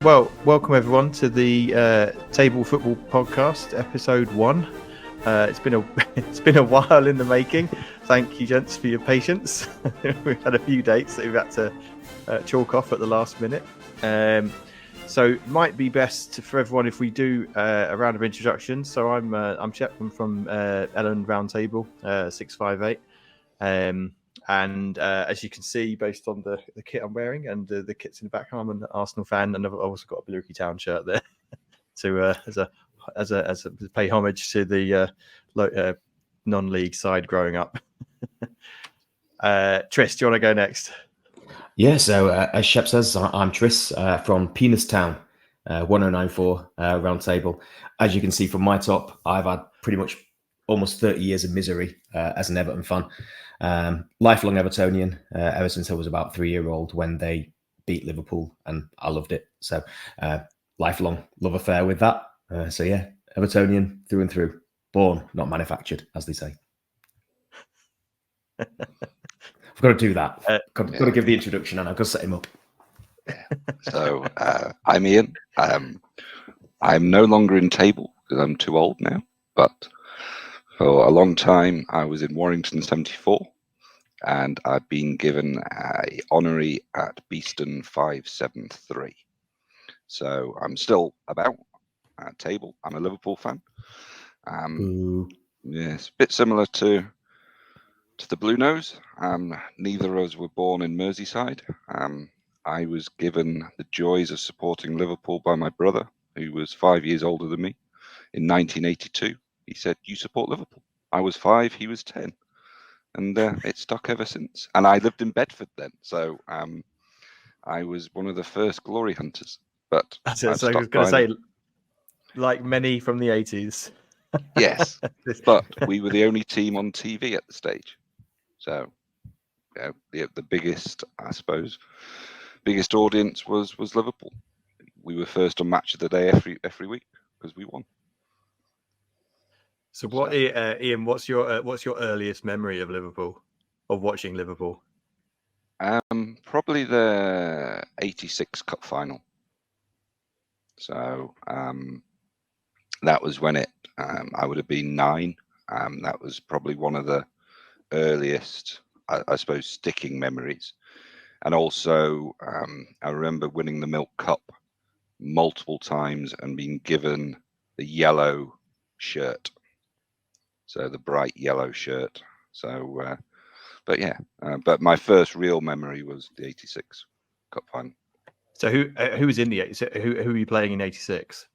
Well, welcome everyone to the Table Football Podcast, episode 1. It's been a while in the making. Thank you, gents, for your patience. We've had a few dates that we've had to chalk off at the last minute. So it might be best for everyone if we do a round of introductions. So I'm Shepp from Warrington Round Table 658. And as you can see, based on the kit I'm wearing and the kits in the background, I'm an Arsenal fan, and I've also got a Liverpool Town shirt there to as a pay homage to the non-league side growing up. Tris, do you want to go next? Yeah, so as Shepp says, I'm Tris from Penis Town, 1094 Round Table. As you can see from my top, I've had pretty much almost 30 years of misery as an Everton fan. Lifelong Evertonian ever since I was about 3-year-old when they beat Liverpool, and I loved it. So lifelong love affair with that. So yeah, Evertonian through and through. Born, not manufactured, as they say. I've got to do that. Got to give the introduction, and I've got to set him up. Yeah. So I'm Iain. I'm no longer in table because I'm too old now, but for a long time I was in Warrington 74, and I've been given an honorary at Beeston 573. So I'm still about at table. I'm a Liverpool fan. Yes, a bit similar to the Blue Nose. Neither of us were born in Merseyside. I was given the joys of supporting Liverpool by my brother, who was 5 years older than me. In 1982, he said, "You support Liverpool." I was 5, he was 10, and it stuck ever since. And I lived in Bedford then, so I was one of the first glory hunters. But so I was going to say, like many from the 80s. Yes, but we were the only team on TV at the stage. So, the biggest, I suppose, biggest audience was Liverpool. We were first on Match of the Day every week because we won. So, Iain? What's your earliest memory of Liverpool, of watching Liverpool? Probably the '86 Cup final. So that was when I would have been 9. That was probably one of the earliest, I suppose, sticking memories. And also, I remember winning the Milk Cup multiple times and being given the yellow shirt. So the bright yellow shirt. So, but my first real memory was the '86 Cup final. So who was in the 86? Who were you playing in '86?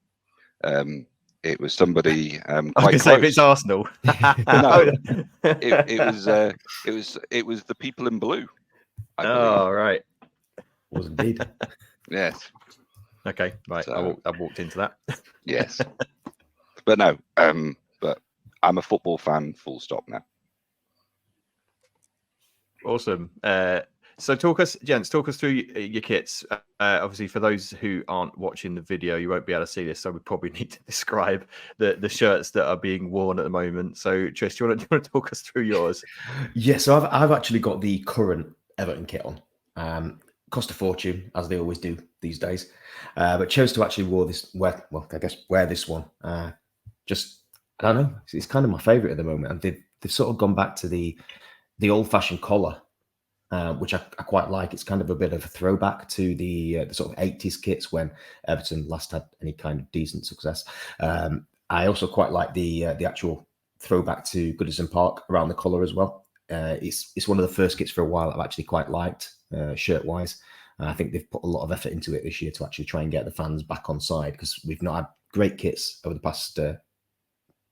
It was somebody quite I was going to say if it's Arsenal. No, it was the people in blue. Oh, right. Was indeed. Yes. Okay, right. So, I walked into that. Yes, but no. But I'm a football fan. Full stop now. Awesome. So talk us through your kits. Obviously, for those who aren't watching the video, you won't be able to see this, so we probably need to describe the shirts that are being worn at the moment. So, Tris, do you want to talk us through yours? Yeah, so I've actually got the current Everton kit on. Cost a fortune, as they always do these days, but chose to actually wear this one. Just, I don't know, it's kind of my favourite at the moment, and they've sort of gone back to the old-fashioned collar. Which I quite like. It's kind of a bit of a throwback to the sort of 80s kits when Everton last had any kind of decent success. I also quite like the actual throwback to Goodison Park around the collar as well. It's one of the first kits for a while I've actually quite liked shirt-wise. I think they've put a lot of effort into it this year to actually try and get the fans back on side, because we've not had great kits over the past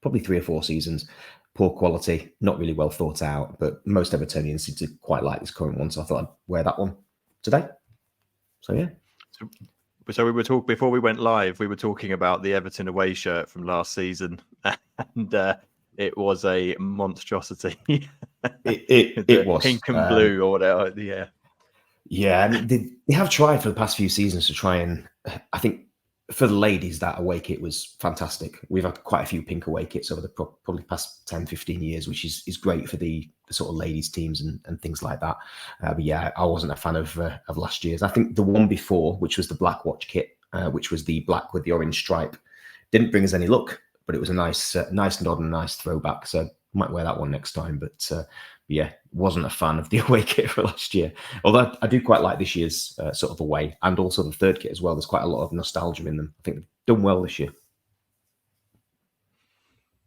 probably 3 or 4 seasons. Poor quality, not really well thought out, but most Evertonians seem to quite like this current one, so I thought I'd wear that one today. So yeah. So we were talking before we went live. We were talking about the Everton away shirt from last season, and it was a monstrosity. It was pink and blue or whatever. Yeah. Yeah, I mean, they have tried for the past few seasons to try and, I think, for the ladies, that away kit was fantastic. We've had quite a few pink away kits over the probably past 10, 15 years, which is great for the sort of ladies teams and things like that. But yeah, I wasn't a fan of last year's. I think the one before, which was the Black Watch kit, which was the black with the orange stripe. Didn't bring us any luck, but it was a nice nod and a nice throwback. So might wear that one next time. But yeah, wasn't a fan of the away kit for last year. Although I do quite like this year's sort of away, and also the third kit as well. There's quite a lot of nostalgia in them. I think they've done well this year.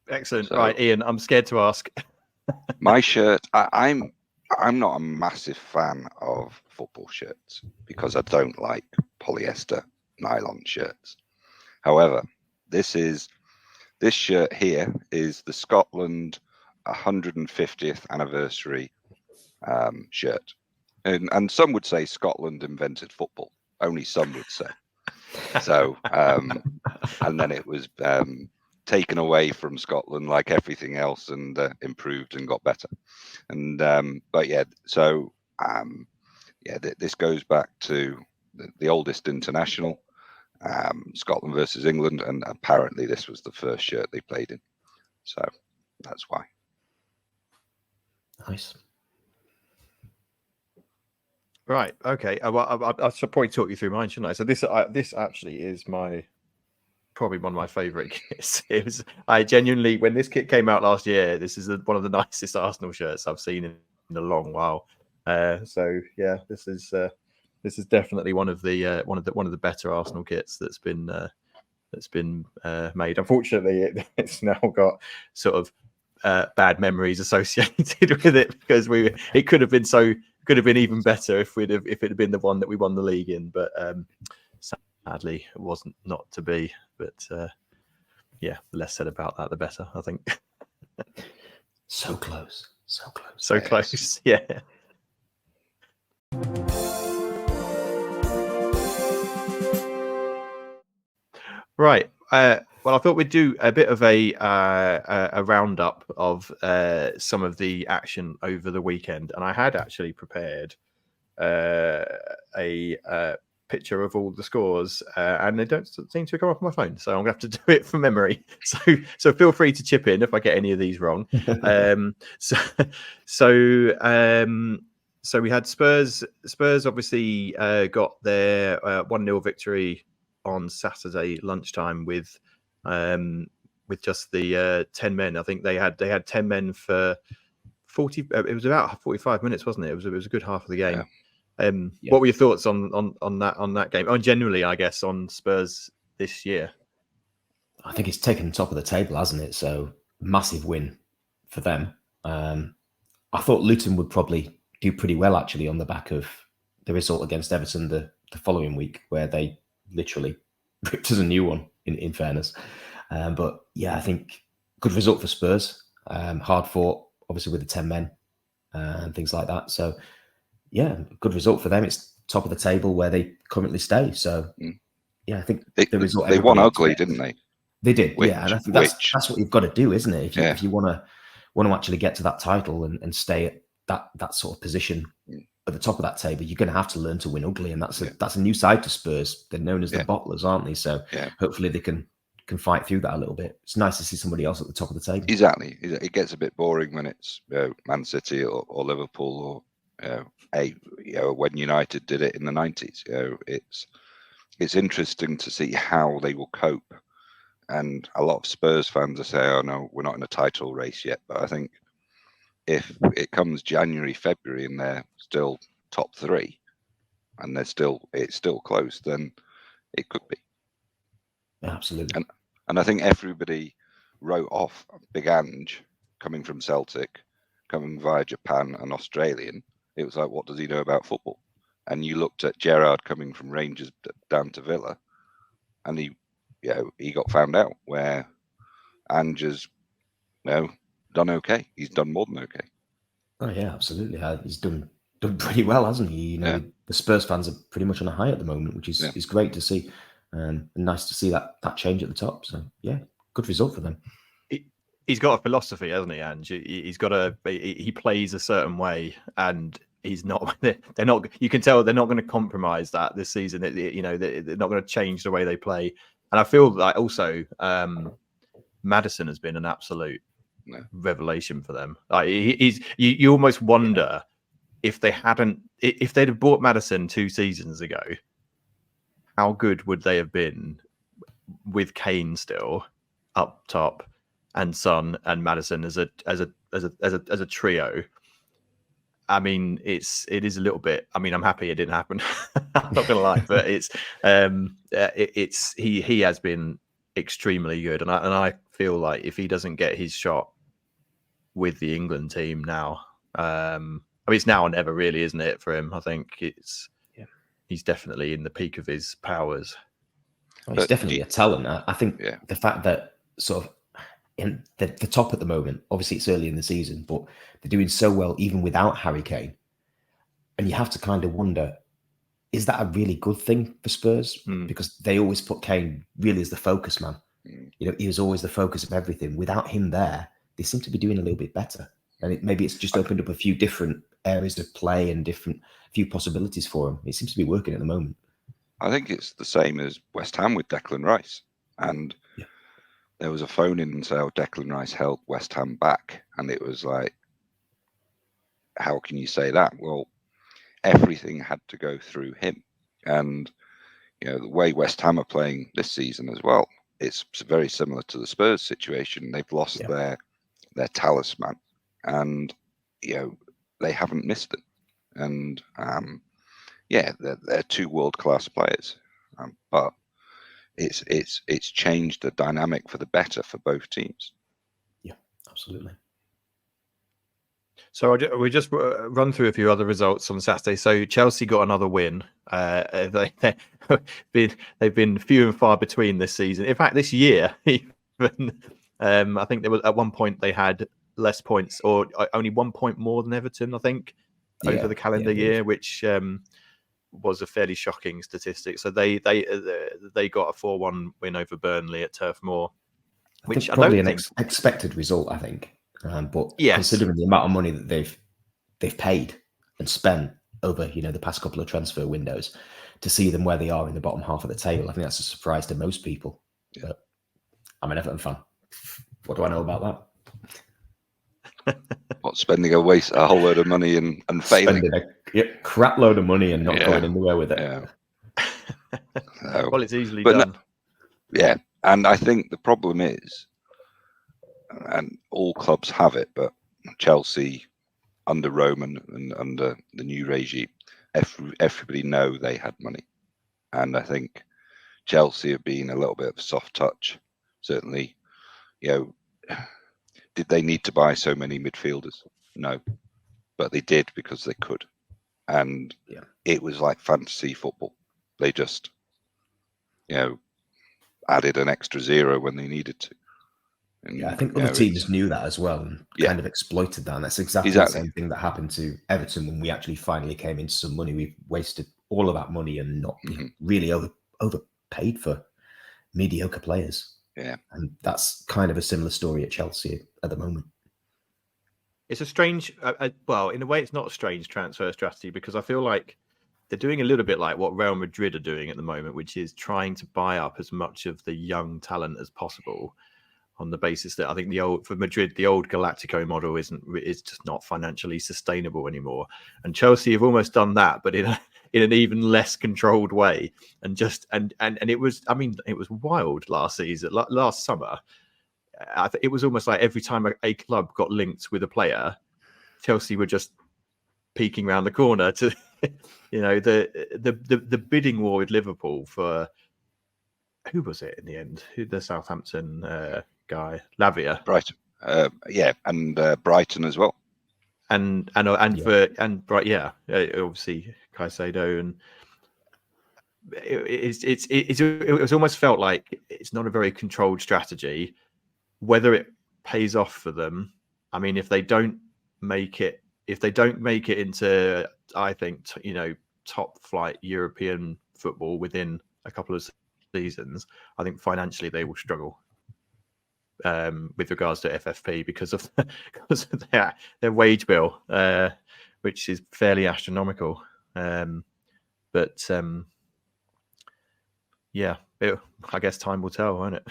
Excellent. Right, Iain, I'm scared to ask. My shirt, I'm not a massive fan of football shirts because I don't like polyester nylon shirts. However, this shirt here is the Scotland 150th anniversary shirt. And some would say Scotland invented football. Only some would say. So, and then it was taken away from Scotland like everything else and improved and got better. And but yeah, so this goes back to the oldest international, Scotland versus England, and apparently this was the first shirt they played in. So that's why. Nice. Right. Okay. Well, I should probably talk you through mine, shouldn't I? So this actually is probably one of my favourite kits. It was, I genuinely, when this kit came out last year, this is one of the nicest Arsenal shirts I've seen in a long while. So yeah, this is definitely one of the better Arsenal kits that's been made. Unfortunately, it's now got sort of bad memories associated with it because it could have been even better if it had been the one that we won the league in, but sadly it wasn't, not to be. But yeah, the less said about that, the better, I think. So close. Yeah. Right. Well, I thought we'd do a bit of a roundup of some of the action over the weekend, and I had actually prepared a picture of all the scores, and they don't seem to come up on my phone, so I'm gonna have to do it from memory. So feel free to chip in if I get any of these wrong. So we had Spurs. Spurs obviously got their 1-0 victory on Saturday lunchtime with just the 10 men. I think they had 10 men for 40. It was about 45 minutes, wasn't it? It was a good half of the game. Yeah. What were your thoughts on that game? Oh, generally, I guess, on Spurs this year. I think it's taken top of the table, hasn't it? So massive win for them. I thought Luton would probably do pretty well actually on the back of the result against Everton the following week, where they literally ripped us a new one. In fairness, but yeah, I think good result for Spurs. Hard fought, obviously, with the 10 men and things like that. So yeah, good result for them. It's top of the table where they currently stay. So yeah, I think the result. They won ugly, didn't they? They did, yeah. And I think that's what you've got to do, isn't it? If you want to actually get to that title and stay at that sort of position at the top of that table, you're going to have to learn to win ugly, and that's a new side to Spurs. They're known as the bottlers, aren't they? So hopefully they can fight through that a little bit. It's nice to see somebody else at the top of the table. Exactly. It gets a bit boring when it's Man City or Liverpool or when United did it in the 90s. It's interesting to see how they will cope. And a lot of Spurs fans are saying, "Oh no, we're not in a title race yet." But I think if it comes January, February, and they're still top 3, and it's still close, then it could be. Absolutely. And I think everybody wrote off Big Ange coming from Celtic, coming via Japan and Australian. It was like, what does he know about football? And you looked at Gerrard coming from Rangers down to Villa, and he got found out, where Ange has done okay. He's done more than okay. Oh yeah, absolutely. He's done pretty well, hasn't he? The Spurs fans are pretty much on a high at the moment, which is great to see, and nice to see that change at the top. So yeah, good result for them. He's got a philosophy, hasn't he, Ange? He plays a certain way, and he's not. They're not. You can tell they're not going to compromise that this season. They're not going to change the way they play. And I feel like also Maddison has been an absolute revelation for them. Like you almost wonder if they'd have bought Maddison 2 seasons ago, how good would they have been with Kane still up top and Son and Maddison as a trio? I mean, it is a little bit. I mean, I'm happy it didn't happen. I'm not gonna lie, but he has been extremely good, and I feel like if he doesn't get his shot with the England team now, I mean, it's now or never, really, isn't it, for him? I think he's definitely in the peak of his powers. Well, he's definitely a talent. I think the fact that sort of in the top at the moment, obviously it's early in the season, but they're doing so well even without Harry Kane. And you have to kind of wonder, is that a really good thing for Spurs? Because they always put Kane really as the focus man. You know, he was always the focus of everything. Without him there, they seem to be doing a little bit better. And maybe it's just opened up a few different areas of play and few possibilities for him. It seems to be working at the moment. I think it's the same as West Ham with Declan Rice. And there was a phone-in and say, Declan Rice held West Ham back. And it was like, how can you say that? Well, everything had to go through him. And, you know, the way West Ham are playing this season as well, it's very similar to the Spurs situation. They've lost their talisman. And, you know, they haven't missed it. And, they're two world-class players. But it's changed the dynamic for the better for both teams. Yeah, absolutely. So we just run through a few other results on Saturday. So Chelsea got another win. They've been few and far between this season. In fact, this year, even I think there was at one point they had less points, or only 1 point more than Everton, I think, over the calendar year, which was a fairly shocking statistic. So they got a 4-1 win over Burnley at Turf Moor, which probably an expected result, I think. But considering the amount of money that they've paid and spent over the past couple of transfer windows, to see them where they are in the bottom half of the table, I think that's a surprise to most people. But I'm an Everton fan. What do I know about that? What, spending a whole load of money and failing? Spending a crap load of money and not going anywhere with it. Well, it's easily done. And I think the problem is, and all clubs have it, but Chelsea under Roman and under the new regime, everybody know they had money. And I think Chelsea have been a little bit of a soft touch. Certainly, did they need to buy so many midfielders? No, but they did because they could. And it was like fantasy football. They just, added an extra zero when they needed to. And, I think other teams knew that as well and kind of exploited that. And that's exactly the same thing that happened to Everton when we actually finally came into some money. We wasted all of that money and not really overpaid for mediocre players. Yeah. And that's kind of a similar story at Chelsea at the moment. It's a strange, well, in a way, it's not a strange transfer strategy, because I feel like they're doing a little bit like what Real Madrid are doing at the moment, which is trying to buy up as much of the young talent as possible, on the basis that I think the old Galactico model is just not financially sustainable anymore. And Chelsea have almost done that, but in an even less controlled way. And it was, I mean, it was wild last summer. It was almost like every time a club got linked with a player, Chelsea were just peeking around the corner to, the bidding war with Liverpool for, who was it in the end? The Southampton guy, Lavia, Brighton, and Brighton as well, obviously Caicedo, and it was almost felt like it's not a very controlled strategy. Whether it pays off for them, I mean, if they don't make it into, I think, top flight European football within a couple of seasons, I think financially they will struggle with regards to FFP because of their wage bill, which is fairly astronomical. I guess time will tell, won't it?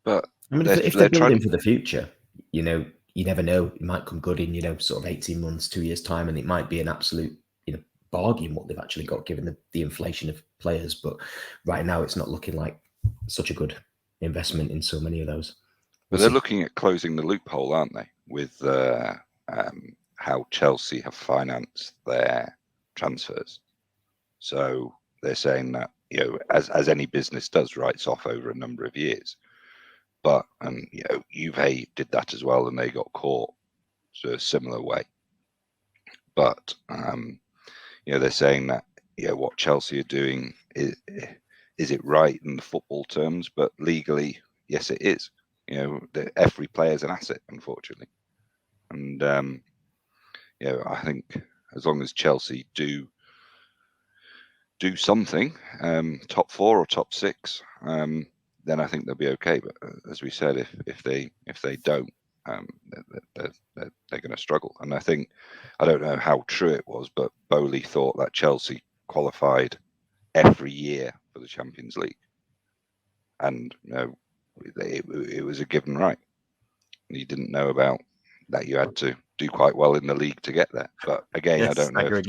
But I mean, if they're building for the future, you never know. It might come good in, sort of 18 months, 2 years time, and it might be an absolute, bargain what they've actually got, given the inflation of players. But right now, it's not looking like such a good investment in so many of those. But they're looking at closing the loophole, aren't they, with how Chelsea have financed their transfers. So they're saying that, as any business does, writes off over a number of years. But Juve did that as well, and they got caught a similar way. But they're saying that what Chelsea are doing is it right in the football terms, but legally, yes, it is. Every player is an asset, unfortunately. And I think as long as Chelsea do something, top 4 or top 6, then I think they'll be okay. But as we said, if they don't, they're going to struggle. And I don't know how true it was, but Bowley thought that Chelsea qualified every year for the Champions League, and it was a given right. You didn't know about that. You had to do quite well in the league to get there. But again, yes, I don't know.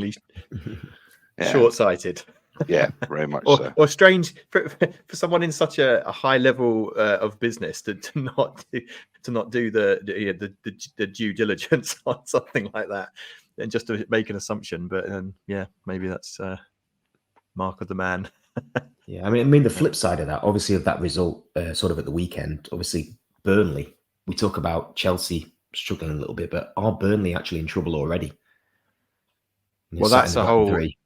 Short-sighted. Yeah, very much or, so. Or strange for someone in such a high level of business to not do the due diligence on something like that, and just to make an assumption. But maybe that's mark of the man. Yeah, I mean, the flip side of that, obviously, of that result, sort of at the weekend, obviously, Burnley. We talk about Chelsea struggling a little bit, but are Burnley actually in trouble already? Well, that's a whole. 3.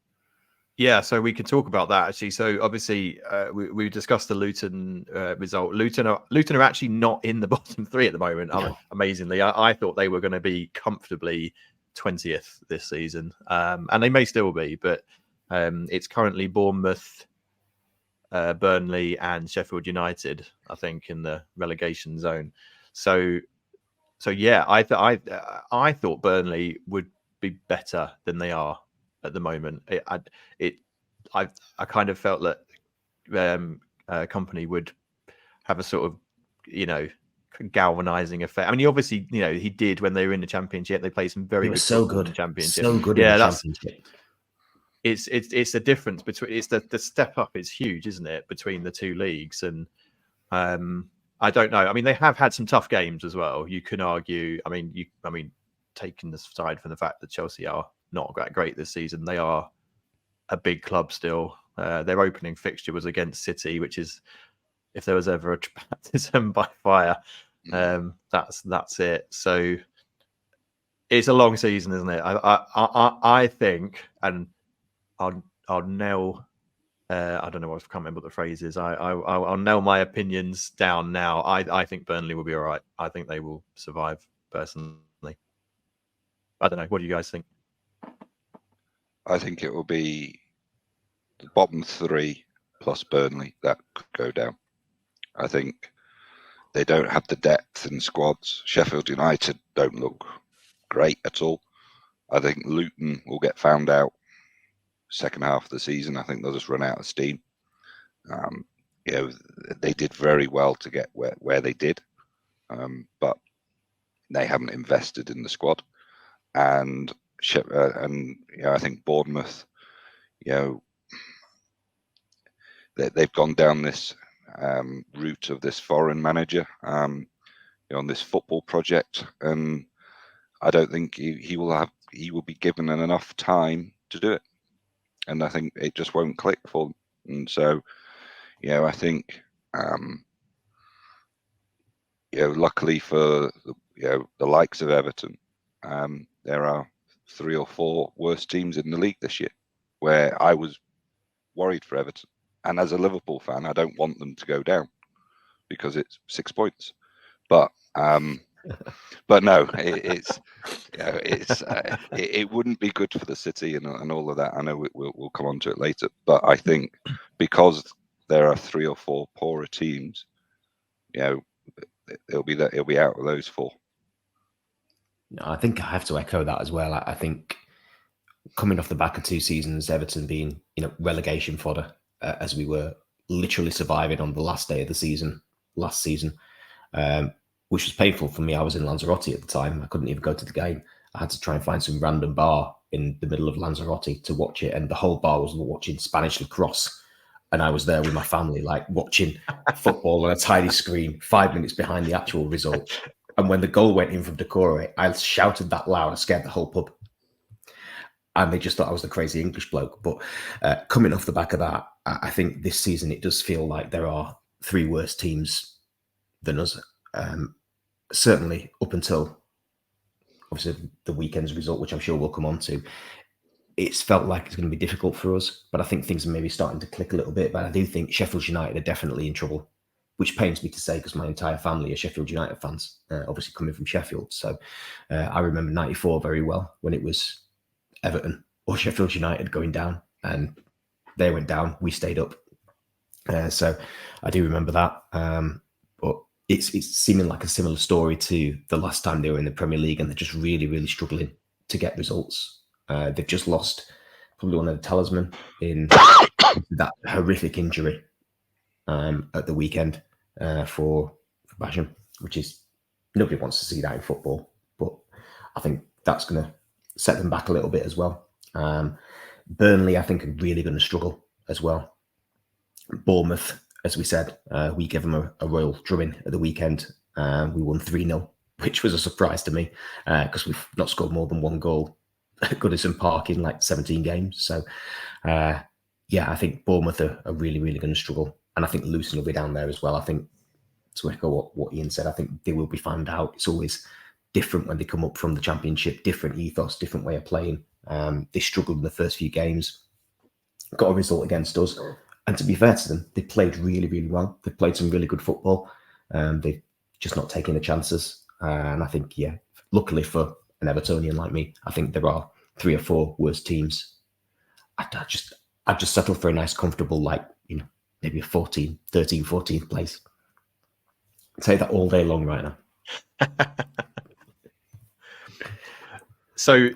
Yeah, so we could talk about that actually. So obviously, we discussed the Luton result. Luton are actually not in the bottom 3 at the moment. No. Amazingly, I thought they were going to be comfortably 20th this season, and they may still be. But it's currently Bournemouth, Burnley, and Sheffield United, I think, in the relegation zone. So yeah, I thought Burnley would be better than they are at the moment. I kind of felt that Company would have a sort of galvanizing effect. I mean, he did when they were in the Championship. They played some very good football in the Championship. So good in the Championship. It's the difference between the step up is huge, isn't it, between the two leagues? And I don't know. I mean, they have had some tough games as well. You can argue. I mean, taking aside from the fact that Chelsea are not that great this season, they are a big club still. Their opening fixture was against City, which is, if there was ever a baptism by fire, that's it. So it's a long season, isn't it? I think, and I'll nail. I don't know. I can't remember what the phrase is. I'll nail my opinions down now. I think Burnley will be all right. I think they will survive personally. I don't know. What do you guys think? I think it will be the bottom 3 plus Burnley that could go down. I think they don't have the depth in squads. Sheffield United don't look great at all. I think Luton will get found out second half of the season. I think they'll just run out of steam. They did very well to get where they did, but they haven't invested in the squad. And I think Bournemouth, they've gone down this route of this foreign manager on this football project, and I don't think he will be given enough time to do it, and I think it just won't click for them. And so, I think, luckily for the likes of Everton, there are 3 or 4 worse teams in the league this year, where I was worried for Everton. And as a Liverpool fan, I don't want them to go down because it's 6 points. But no, it wouldn't be good for the city and all of that. I know we'll come on to it later, but I think because there are 3 or 4 poorer teams, it'll be out of those 4. No, I think I have to echo that as well. I think coming off the back of 2 seasons, Everton being relegation fodder, as we were literally surviving on the last day of the season last season, which was painful for me. I was in Lanzarote at the time. I couldn't even go to the game. I had to try and find some random bar in the middle of Lanzarote to watch it, and the whole bar was watching Spanish lacrosse, and I was there with my family, like watching football on a tiny screen, 5 minutes behind the actual result. And when the goal went in from Decore, I shouted that loud, I scared the whole pub. And they just thought I was the crazy English bloke. But coming off the back of that, I think this season it does feel like there are 3 worse teams than us. Certainly up until obviously the weekend's result, which I'm sure we'll come on to. It's felt like it's going to be difficult for us, but I think things are maybe starting to click a little bit. But I do think Sheffield United are definitely in trouble, which pains me to say because my entire family are Sheffield United fans, obviously coming from Sheffield. So I remember 94 very well when it was Everton or Sheffield United going down, and they went down, we stayed up. So I do remember that. But it's seeming like a similar story to the last time they were in the Premier League, and they're just really, really struggling to get results. They've just lost probably one of the talisman in that horrific injury at the weekend for Basham, which is, nobody wants to see that in football, but I think that's going to set them back a little bit as well. Burnley, I think, are really going to struggle as well. Bournemouth, as we said, we gave them a royal drubbing at the weekend. We won 3-0, which was a surprise to me because we've not scored more than 1 goal at Goodison Park in like 17 games. So, yeah, I think Bournemouth are really, really going to struggle. And I think Luton will be down there as well. I think, to echo what Iain said, I think they will be found out. It's always different when they come up from the Championship, different ethos, different way of playing. They struggled in the first few games, got a result against us. And to be fair to them, they played really, really well. They played some really good football. They've just not taken the chances. And I think, yeah, luckily for an Evertonian like me, I think there are 3 or 4 worse teams. I'd just settle for a nice, comfortable, like, maybe a 14th place. I'd say that all day long right now. So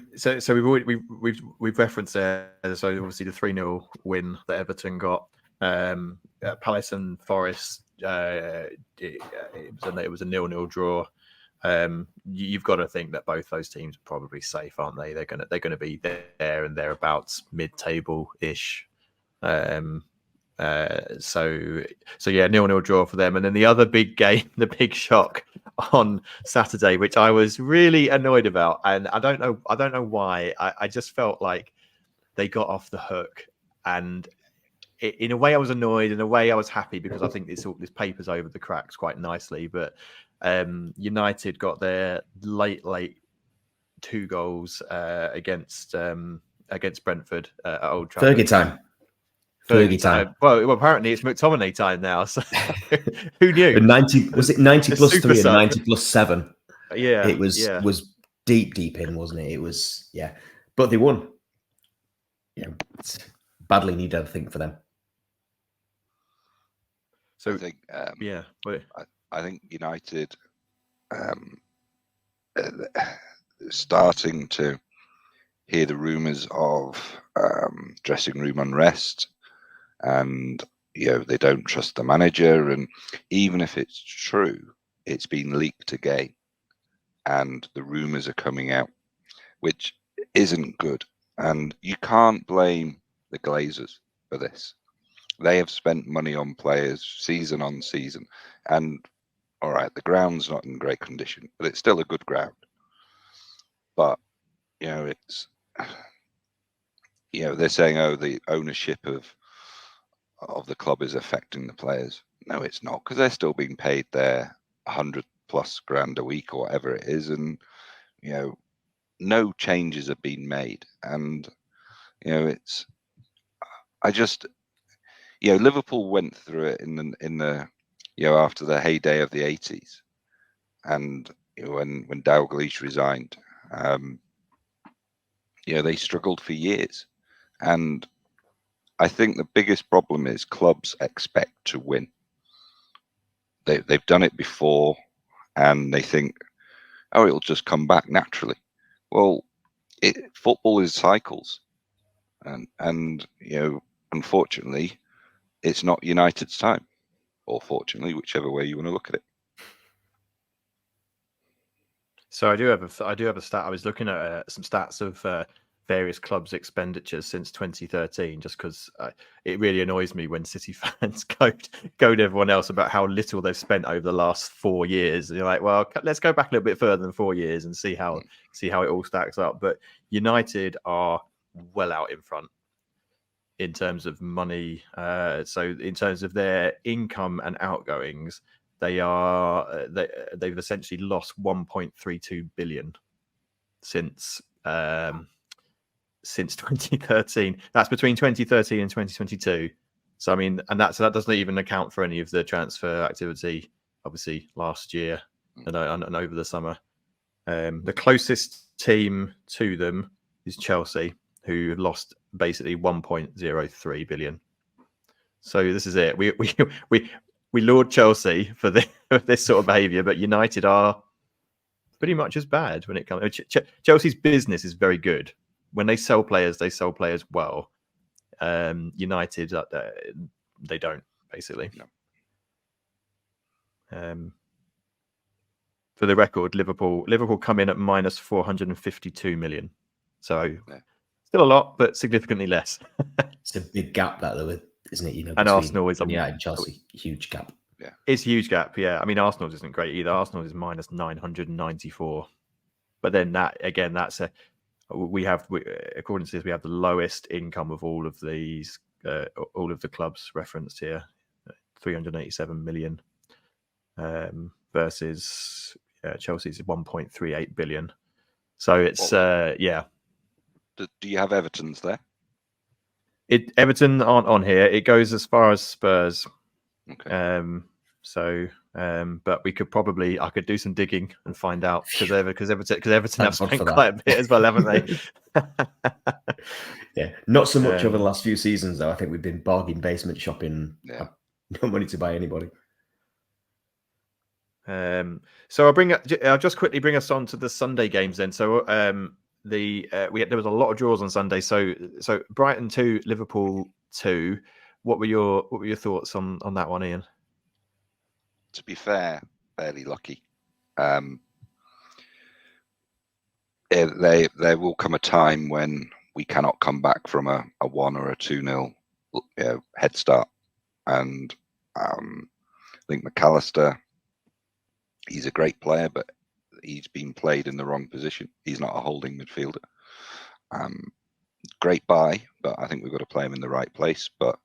we've referenced there. So obviously the 3-0 win that Everton got. Palace and Forest. It was a 0-0 draw. You've got to think that both those teams are probably safe, aren't they? They're gonna be there and thereabouts, mid-table ish. So yeah, 0-0 draw for them. And then the other big game, the big shock on Saturday, which I was really annoyed about, and I don't know why. I just felt like they got off the hook, and in a way I was annoyed, in a way I was happy, because I think this papers over the cracks quite nicely. But United got their late 2 goals against Brentford at Old Trafford. Fergie time. Well, apparently it's McTominay time now. So who knew? 90 was it 90 plus 3 and 90 plus 7? Yeah, it was deep in, wasn't it? It was, yeah. But they won. Yeah, it's badly needed, I think, for them. So I think, yeah, I think United starting to hear the rumours of dressing room unrest, and they don't trust the manager, and even if it's true, it's been leaked again, and the rumours are coming out, which isn't good. And you can't blame the Glazers for this. They have spent money on players season on season, and all right, the ground's not in great condition, but it's still a good ground. But it's they're saying, oh, the ownership of the club is affecting the players. No, it's not, because they're still being paid their 100+ grand a week or whatever it is, and no changes have been made. And it's, I just, Liverpool went through it in the after the heyday of the 80s, and when Dalglish resigned, they struggled for years. And I think the biggest problem is clubs expect to win. They've done it before, and they think, oh, it'll just come back naturally. Well, football is cycles, and unfortunately, it's not United's time, or fortunately, whichever way you want to look at it. So I do have a stat. I was looking at some stats of various clubs' expenditures since 2013, just because it really annoys me when City fans goad everyone else about how little they've spent over the last 4 years. And you're like, well, let's go back a little bit further than 4 years and see how it all stacks up. But United are well out in front in terms of money. So in terms of their income and outgoings, they've essentially lost 1.32 billion since 2013. That's between 2013 and 2022. So I mean, and that doesn't even account for any of the transfer activity, obviously last year and over the summer. The closest team to them is Chelsea, who lost basically 1.03 billion. So this is it. We laud Chelsea for this sort of behaviour, but United are pretty much as bad when it comes. Chelsea's business is very good. When they sell players well. United, they don't, basically. No. For the record, Liverpool come in at minus 452 million. So still a lot, but significantly less. It's a big gap that though, isn't it? And Arsenal is and Chelsea, huge gap. Yeah, it's a huge gap. Yeah, I mean Arsenal isn't great either. Arsenal is minus 994. But then according to this, we have the lowest income of all of these, all of the clubs referenced here, 387 million, versus Chelsea's 1.38 billion. So it's Do you have Everton's there? Everton aren't on here. It goes as far as Spurs. Okay. But I could do some digging and find out because Everton have spent quite a bit as well, haven't they? Yeah, not so much over the last few seasons though. I think we've been bargain basement shopping. Yeah. No money to buy anybody. So I'll just quickly bring us on to the Sunday games then. So there was a lot of draws on Sunday. So Brighton 2, Liverpool 2. What were your thoughts on that one, Iain? To be fair, fairly lucky. There will come a time when we cannot come back from a 1 or a 2-0 head start, and I think McAllister, he's a great player, but he's been played in the wrong position. He's not a holding midfielder. Great buy, but I think we've got to play him in the right place. But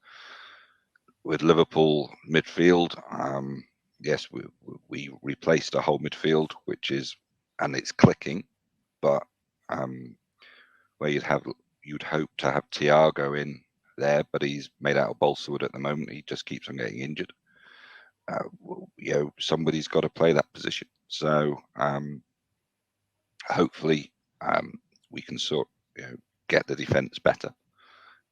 with Liverpool midfield, yes, we replaced a whole midfield, and it's clicking, but where you'd hope to have Thiago in there, but he's made out of balsa wood at the moment. He just keeps on getting injured. Somebody's got to play that position. So hopefully we can get the defence better,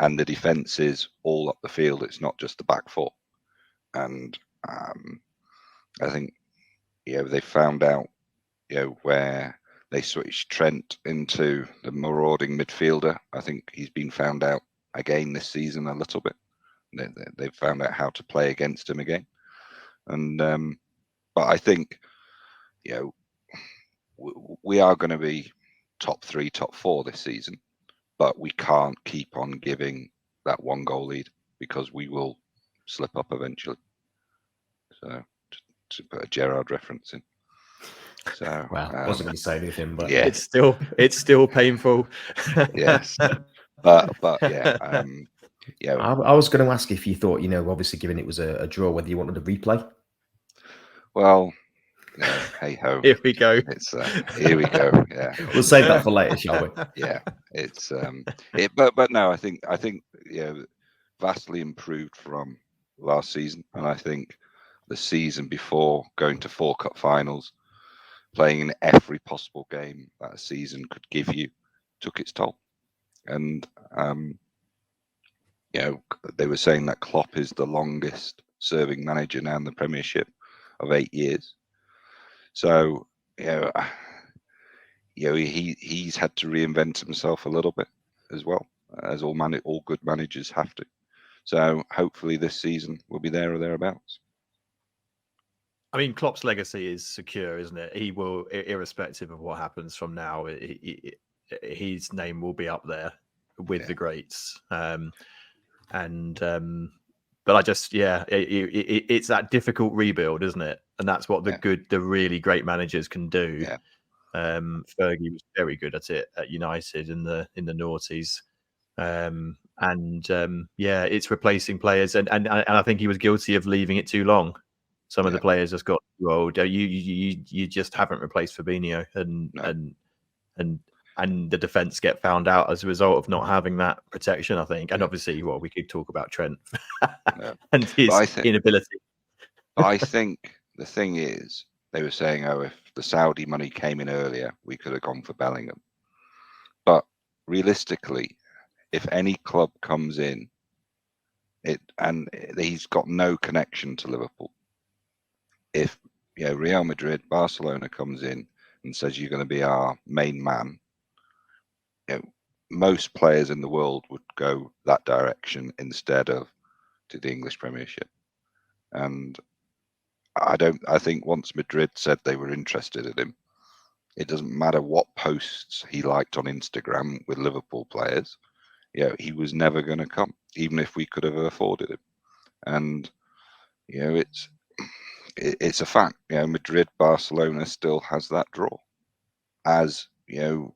and the defence is all up the field. It's not just the back four, and I think they found out where they switched Trent into the marauding midfielder. I think he's been found out again this season a little bit. They've found out how to play against him again, and but I think we are going to be top 3, top 4 this season, but we can't keep on giving that 1 goal lead because we will slip up eventually. So to put a Gerrard reference in. So I wasn't going to say anything, but yeah, it's still painful. Yes, but yeah, I was going to ask if you thought, obviously given it was a draw, whether you wanted a replay. Well, hey ho. Here we go. It's here we go. Yeah, we'll save that for later, shall we? Yeah, it's but no, I think vastly improved from last season, and I think the season before, going to 4 cup finals, playing in every possible game that a season could give you, took its toll. And they were saying that Klopp is the longest serving manager now in the Premiership of 8 years. So he's had to reinvent himself a little bit as well, as all good managers have to. So hopefully this season will be there or thereabouts. I mean, Klopp's legacy is secure, isn't it? He will, irrespective of what happens from now, his name will be up there with the greats. But I just, it's that difficult rebuild, isn't it? And that's what the really great managers can do. Yeah. Fergie was very good at it at United in the noughties. It's replacing players, and I think he was guilty of leaving it too long. Some of the players just got too old. You just haven't replaced Fabinho, and the defense get found out as a result of not having that protection, I think. And obviously, we could talk about Trent and his inability. But I think the thing is, they were saying, if the Saudi money came in earlier, we could have gone for Bellingham. But realistically, if any club comes in, and he's got no connection to Liverpool. If Real Madrid, Barcelona comes in and says you're going to be our main man, most players in the world would go that direction instead of to the English Premiership. And I think once Madrid said they were interested in him, it doesn't matter what posts he liked on Instagram with Liverpool players. He was never going to come, even if we could have afforded him. And it's a fact. Madrid, Barcelona still has that draw. As you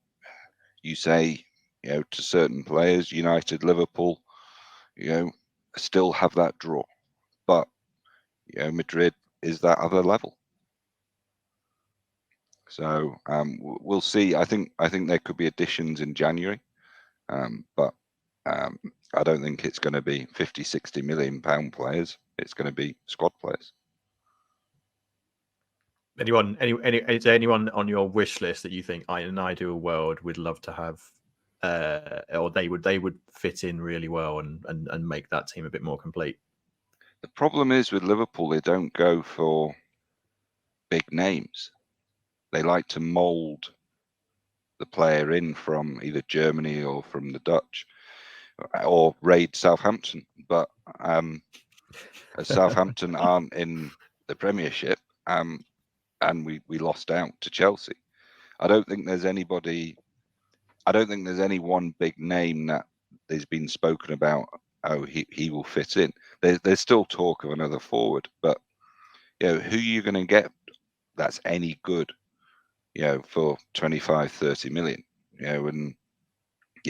say, to certain players, United, Liverpool, still have that draw. But Madrid is that other level. So we'll see. I think there could be additions in January, but I don't think it's going to be 50-60 million pound players. It's going to be squad players. Is there anyone on your wish list that you think in an ideal world would love to have, or they would fit in really well and make that team a bit more complete? The problem is with Liverpool, they don't go for big names. They like to mould the player in from either Germany or from the Dutch, or raid Southampton. But Southampton aren't in the Premiership, and we lost out to Chelsea. I don't think there's any one big name that there's been spoken about. He will fit in. There's still talk of another forward, but who are you going to get that's any good? For 25-30 million.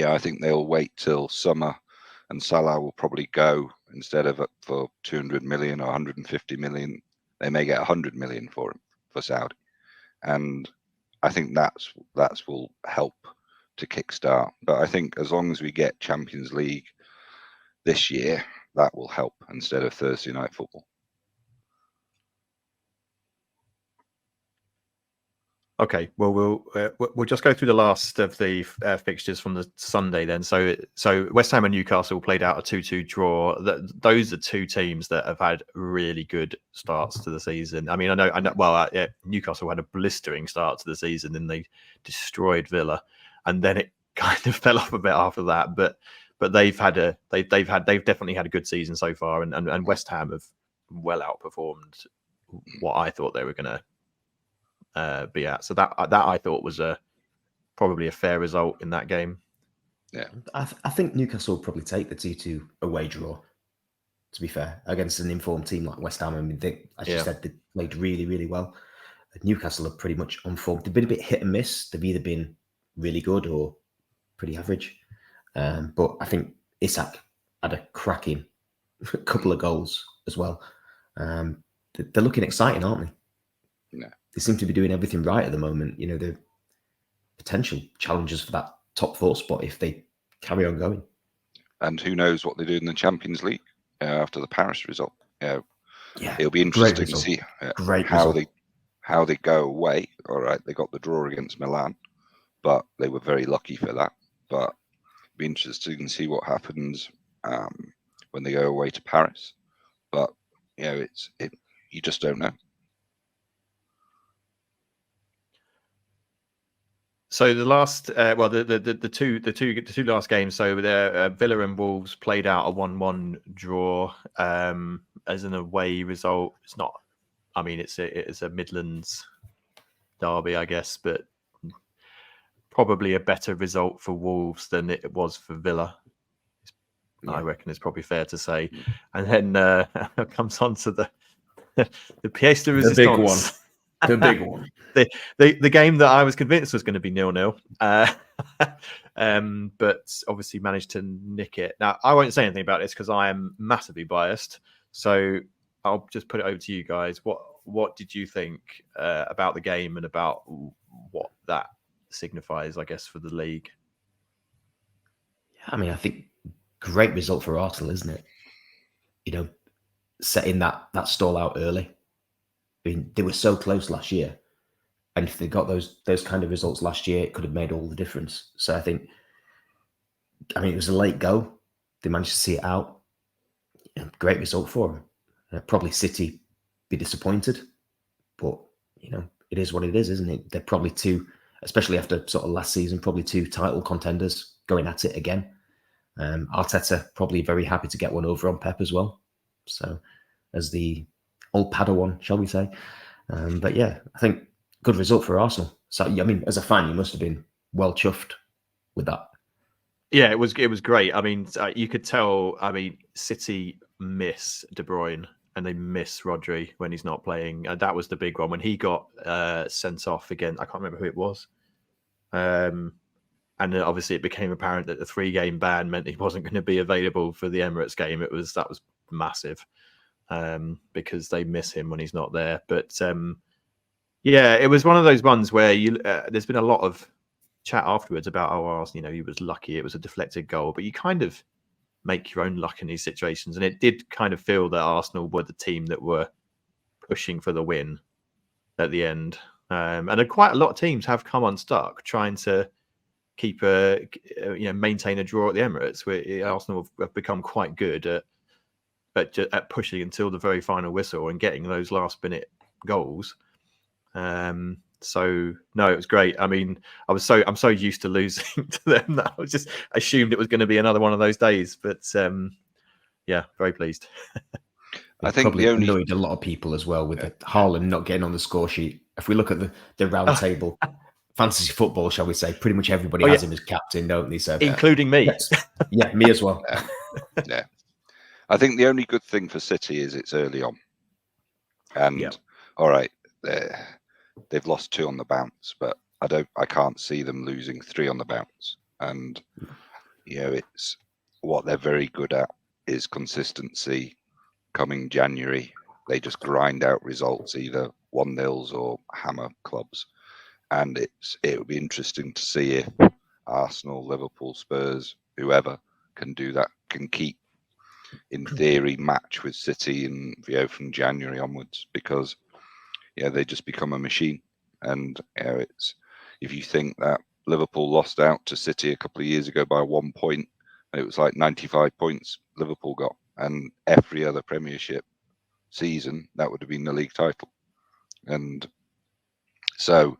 I think they'll wait till summer, and Salah will probably go instead of for 200 million or 150 million. They may get 100 million for him for Saudi, and I think that's will help to kickstart. But I think as long as we get Champions League this year, that will help instead of Thursday night football. Okay, well, we'll just go through the last of the fixtures from the Sunday then. So West Ham and Newcastle played out a 2-2 draw. Those are two teams that have had really good starts to the season. I mean, I know. Well, Newcastle had a blistering start to the season, and they destroyed Villa, and then it kind of fell off a bit after that. But they've definitely had a good season so far, and West Ham have well outperformed what I thought they were going to be at. So that I thought was probably a fair result in that game. Yeah, I think Newcastle will probably take the 2-2 away draw, to be fair, against an informed team like West Ham. I mean, as you said, they played really, really well. Newcastle are pretty much on form. They've been a bit hit and miss. They've either been really good or pretty average. But I think Isak had a cracking couple of goals as well. They're looking exciting, aren't they? Yeah. They seem to be doing everything right at the moment. They're potential challengers for that top 4 spot if they carry on going. And who knows what they do in the Champions League after the Paris result. It'll be interesting to see how they go away. All right, they got the draw against Milan, but they were very lucky for that. But it'll be interesting to see what happens when they go away to Paris. But you just don't know. So the last, the two last games. So Villa and Wolves played out a 1-1 draw as an away result. It's not. I mean, it's a Midlands derby, I guess, but probably a better result for Wolves than it was for Villa. I reckon it's probably fair to say. And then comes on to the pièce de résistance. The big one. The big one. The game that I was convinced was going to be 0-0, but obviously managed to nick it. Now, I won't say anything about this because I am massively biased. So I'll just put it over to you guys. What did you think about the game and about what that signifies, I guess, for the league? I mean, I think great result for Arsenal, isn't it? You know, setting that stall out early. I mean, they were so close last year, and if they got those kind of results last year, it could have made all the difference. So I mean, it was a late go. They managed to see it out. Great result for them. Probably City be disappointed, but it is what it is, isn't it? They're probably two, especially after sort of last season, probably two title contenders going at it again. Arteta probably very happy to get one over on Pep as well. So as the old Padawan, shall we say? But yeah, I think good result for Arsenal. So I mean, as a fan, you must have been well chuffed with that. Yeah, it was great. I mean, you could tell. I mean, City miss De Bruyne and they miss Rodri when he's not playing. That was the big one when he got sent off again. I can't remember who it was. And then obviously it became apparent that the 3-game ban meant he wasn't going to be available for the Emirates game. That was massive because they miss him when he's not there. But yeah, it was one of those ones where there's been a lot of chat afterwards about Arsenal. He was lucky; it was a deflected goal, but you kind of make your own luck in these situations, and it did kind of feel that Arsenal were the team that were pushing for the win at the end. And quite a lot of teams have come unstuck trying to keep maintain a draw at the Emirates, where Arsenal have become quite good at pushing until the very final whistle and getting those last minute goals. So no, it was great. I mean, I'm so used to losing to them that I just assumed it was going to be another one of those days. But yeah, very pleased. I think probably annoyed a lot of people as well with Haaland not getting on the score sheet. If we look at the round table, fantasy football, shall we say, pretty much everybody has him as captain, don't they? So, including me. Yeah, me as well. Yeah. I think the only good thing for City is it's early on. And all right, they've lost 2 on the bounce, but I can't see them losing 3 on the bounce. And it's what they're very good at is consistency. Coming January, they just grind out results, either 1-0s or hammer clubs. And it would be interesting to see if Arsenal, Liverpool, Spurs, whoever can do that, can keep, in theory, match with City from January onwards, because they just become a machine. And it's, if you think that Liverpool lost out to City a couple of years ago by 1 point, and it was like 95 points Liverpool got, and every other Premiership season that would have been the league title. And so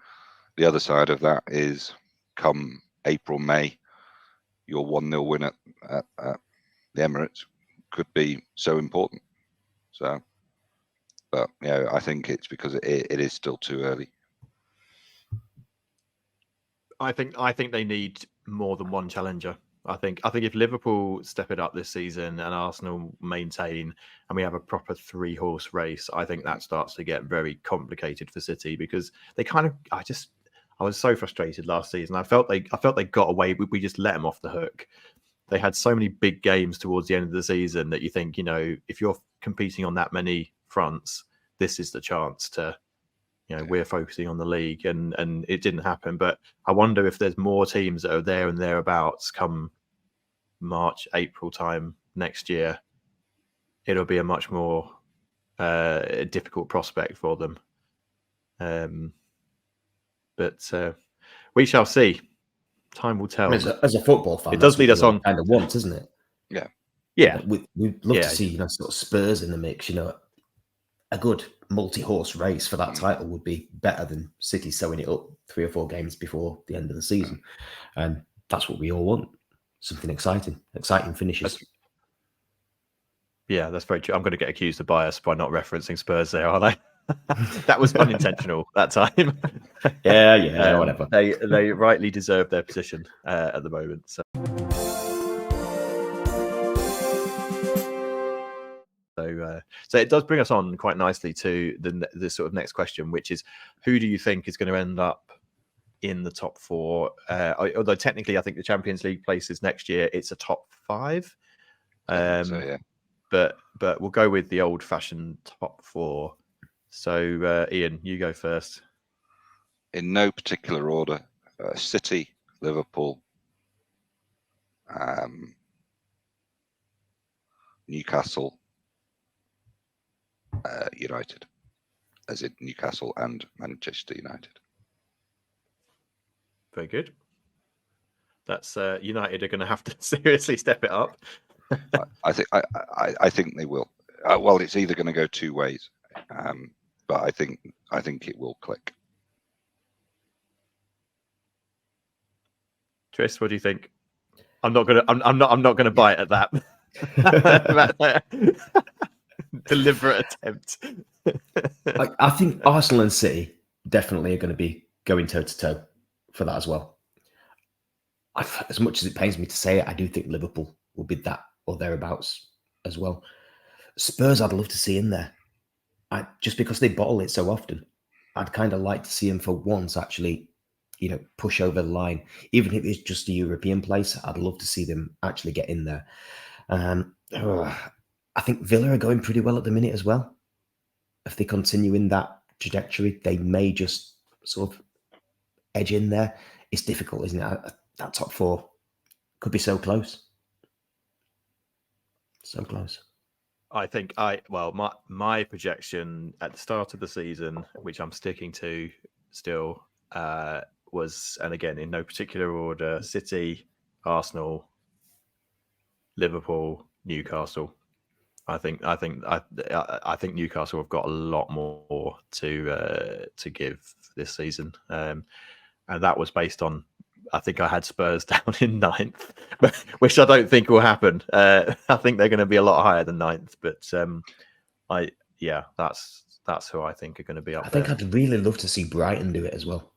the other side of that is, come April, May, your 1-0 win at the Emirates could be so important. So, but I think it's because it is still too early. I think they need more than one challenger. I think if Liverpool step it up this season and Arsenal maintain, and we have a proper 3-horse race, I think that starts to get very complicated for City, because they kind of I was so frustrated last season. I felt they got away. We just let them off the hook. They had so many big games towards the end of the season that you think, if you're competing on that many fronts, this is the chance to, we're focusing on the league, and it didn't happen. But I wonder if there's more teams that are there and thereabouts come March, April time next year. It'll be a much more difficult prospect for them. But we shall see. Time will tell. As a football fan, it does lead us on. Kind of want, isn't it? Yeah. Yeah. We'd love to see sort of Spurs in the mix. A good multi-horse race for that title would be better than City sewing it up 3 or 4 games before the end of the season, and that's what we all want. Something exciting finishes. Yeah, that's very true. I'm going to get accused of bias by not referencing Spurs there, aren't I? That was unintentional that time. Yeah, whatever. They rightly deserve their position at the moment. So it does bring us on quite nicely to the sort of next question, which is, who do you think is going to end up in the top 4? Although technically, I think the Champions League places next year, it's a top 5. So yeah. But we'll go with the old-fashioned top 4. So Iain, you go first. In no particular order: City, Liverpool, Newcastle, United, as in Newcastle and Manchester United. Very good. That's United are going to have to seriously step it up. I think they will. Well, it's either going to go two ways, but I think it will click. Tris, what do you think? I'm not gonna bite at that. Deliberate attempt. I think Arsenal and City definitely are going to be going toe to toe for that as well. As much as it pains me to say it, I do think Liverpool will be that or thereabouts as well. Spurs, I'd love to see in there. Just because they bottle it so often, I'd kind of like to see them for once actually, push over the line. Even if it's just a European place, I'd love to see them actually get in there. I think Villa are going pretty well at the minute as well. If they continue in that trajectory, they may just sort of edge in there. It's difficult, isn't it? That top 4 could be so close. So close. I think my projection at the start of the season, which I'm sticking to still, was, and again in no particular order, City, Arsenal, Liverpool, Newcastle. I think Newcastle have got a lot more to give this season, and that was based on, I think I had Spurs down in 9th, which I don't think will happen. I think they're going to be a lot higher than 9th, but that's who I think are going to be up there. I think I'd really love to see Brighton do it as well.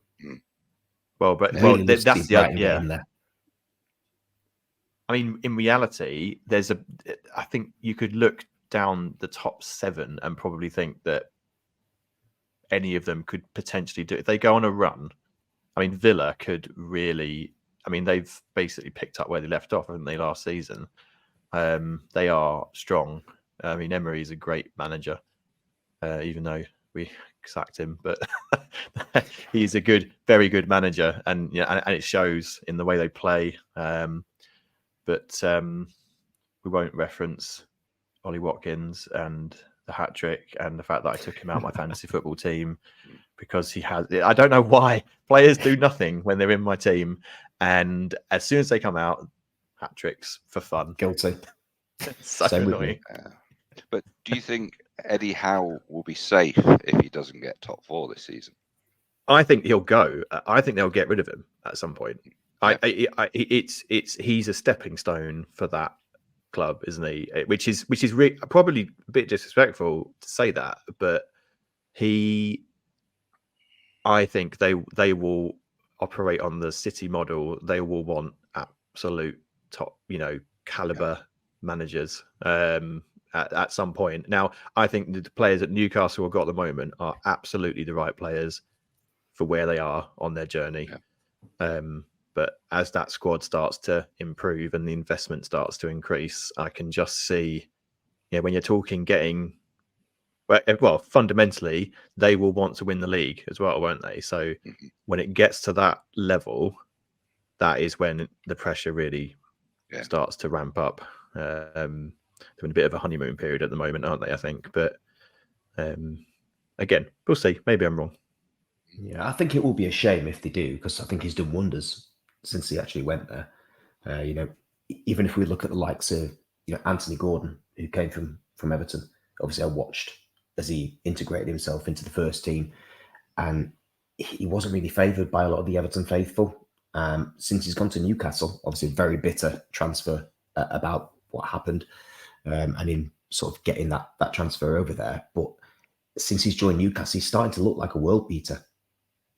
Well, but that's the in there. I mean, in reality, I think you could look down the top 7 and probably think that any of them could potentially do it. If they go on a run, I mean, Villa could really, they've basically picked up where they left off, haven't they, last season? They are strong. I mean, Emery's a great manager, even though we sacked him, but he's a very good manager, and it shows in the way they play. But we won't reference Ollie Watkins and the hat trick and the fact that I took him out my fantasy football team because he has. I don't know why players do nothing when they're in my team, and as soon as they come out, hat tricks for fun. Guilty. So annoying. But do you think Eddie Howe will be safe if he doesn't get top 4 this season? I think he'll go. I think they'll get rid of him at some point. Yeah. He's a stepping stone for that club, isn't he? Which is probably a bit disrespectful to say that, but I think they will operate on the City model. They will want absolute top, caliber managers at some point. Now, I think the players that Newcastle have got at the moment are absolutely the right players for where they are on their journey. Yeah. But as that squad starts to improve and the investment starts to increase, I can just see, when you're talking fundamentally, they will want to win the league as well, won't they? So when it gets to that level, that is when the pressure really starts to ramp up. They're in a bit of a honeymoon period at the moment, aren't they? I think. But again, we'll see. Maybe I'm wrong. Yeah, I think it will be a shame if they do, because I think he's done wonders since he actually went there. Even if we look at the likes of Anthony Gordon, who came from Everton. Obviously, I watched as he integrated himself into the first team, and he wasn't really favoured by a lot of the Everton faithful. Since he's gone to Newcastle, obviously a very bitter transfer about what happened, and in sort of getting that transfer over there. But since he's joined Newcastle, he's starting to look like a world beater.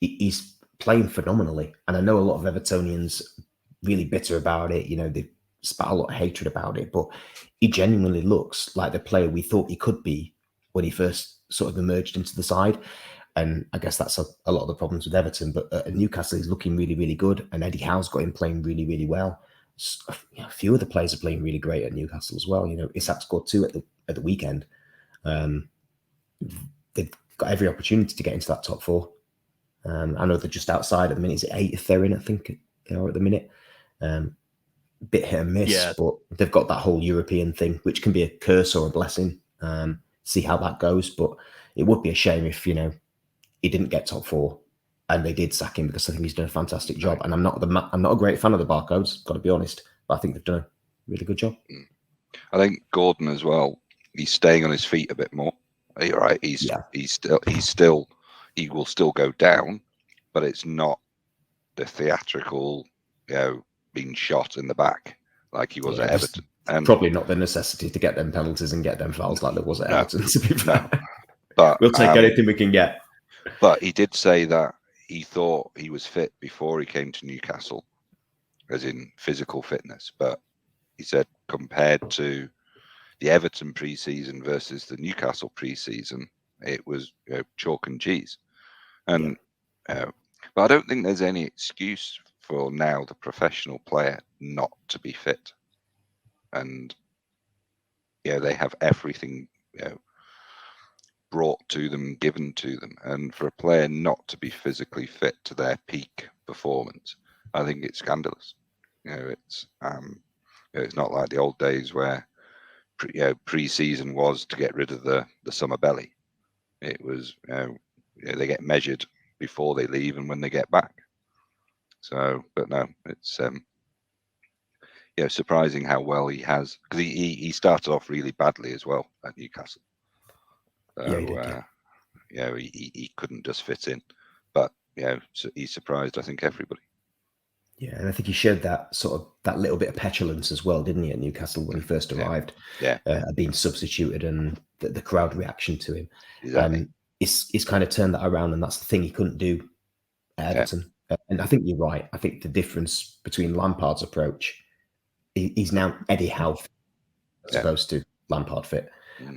He's playing phenomenally. And I know a lot of Evertonians really bitter about it. They spat a lot of hatred about it, but he genuinely looks like the player we thought he could be when he first sort of emerged into the side. And I guess that's a lot of the problems with Everton. But at Newcastle, he's looking really, really good. And Eddie Howe's got him playing really, really well. A few of the players are playing really great at Newcastle as well. Isak scored 2 at the weekend. They've got every opportunity to get into that top 4. I know they're just outside at the minute. Is it 8th they're in? I think they are at the minute. Bit hit and miss, but they've got that whole European thing, which can be a curse or a blessing. See how that goes. But it would be a shame if he didn't get top 4 and they did sack him, because I think he's done a fantastic job. And I'm not a great fan of the Barcodes, got to be honest, but I think they've done a really good job. I think Gordon as well. He's staying on his feet a bit more. You're right. He will still go down, but it's not the theatrical, being shot in the back like he was at Everton. And probably not the necessity to get them penalties and get them fouls like there was at Everton, to be fair. But we'll take anything we can get. But he did say that he thought he was fit before he came to Newcastle, as in physical fitness. But he said compared to the Everton pre-season versus the Newcastle pre-season, it was chalk and cheese. And but I don't think there's any excuse for now the professional player not to be fit. And they have everything brought to them, given to them, and for a player not to be physically fit to their peak performance, I think it's scandalous. It's not like the old days where pre-season was to get rid of the summer belly. It was they get measured before they leave and when they get back. So, but no, it's surprising how well he has, because he started off really badly as well at Newcastle. So, he couldn't just fit in, but so he surprised, I think, everybody. Yeah, and I think he showed that little bit of petulance as well, didn't he, at Newcastle when he first arrived? Being substituted and the crowd reaction to him. Exactly. He's kind of turned that around, and that's the thing he couldn't do at Everton. And I think you're right. I think the difference between Lampard's approach, he's now Eddie Howe as opposed to Lampard fit.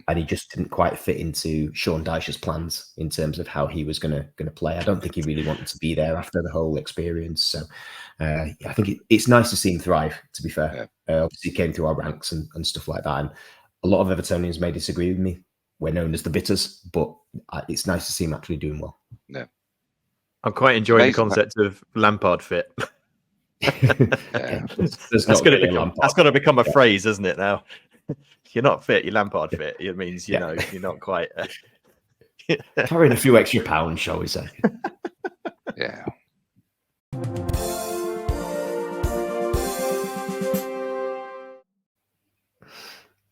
And he just didn't quite fit into Sean Dyche's plans in terms of how he was going to play. I don't think he really wanted to be there after the whole experience. So I think it's nice to see him thrive, to be fair. Obviously, he came through our ranks and stuff like that. And a lot of Evertonians may disagree with me. We're known as the Bitters, but it's nice to see him actually doing well. Yeah. I'm quite enjoying the concept of Lampard fit. That's going to become a phrase, isn't it, now? You're not fit, you're Lampard fit. It means, you're not quite... carrying a few extra pounds, shall we say. Yeah.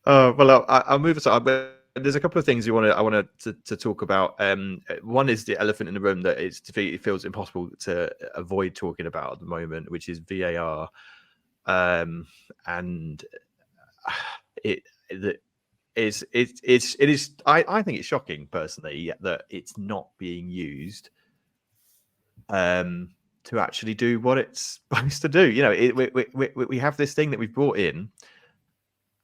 Well, I'll move aside. But there's a couple of things I wanted to talk about. One is the elephant in the room that it feels impossible to avoid talking about at the moment, which is VAR. And it is. I think it's shocking personally that it's not being used to actually do what it's supposed to do. We have this thing that we've brought in,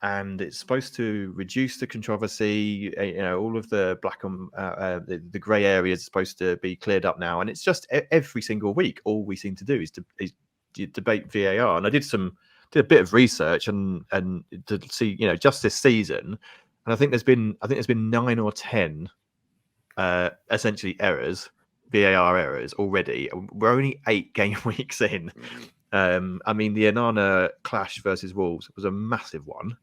and it's supposed to reduce the controversy. All of the black and the grey areas are supposed to be cleared up now, and it's just every single week all we seem to do is debate VAR. And I did a bit of research and to see, just this season, and I think there's been 9 or 10 essentially VAR errors already. We're only 8 game weeks in. The Onana clash versus Wolves was a massive one.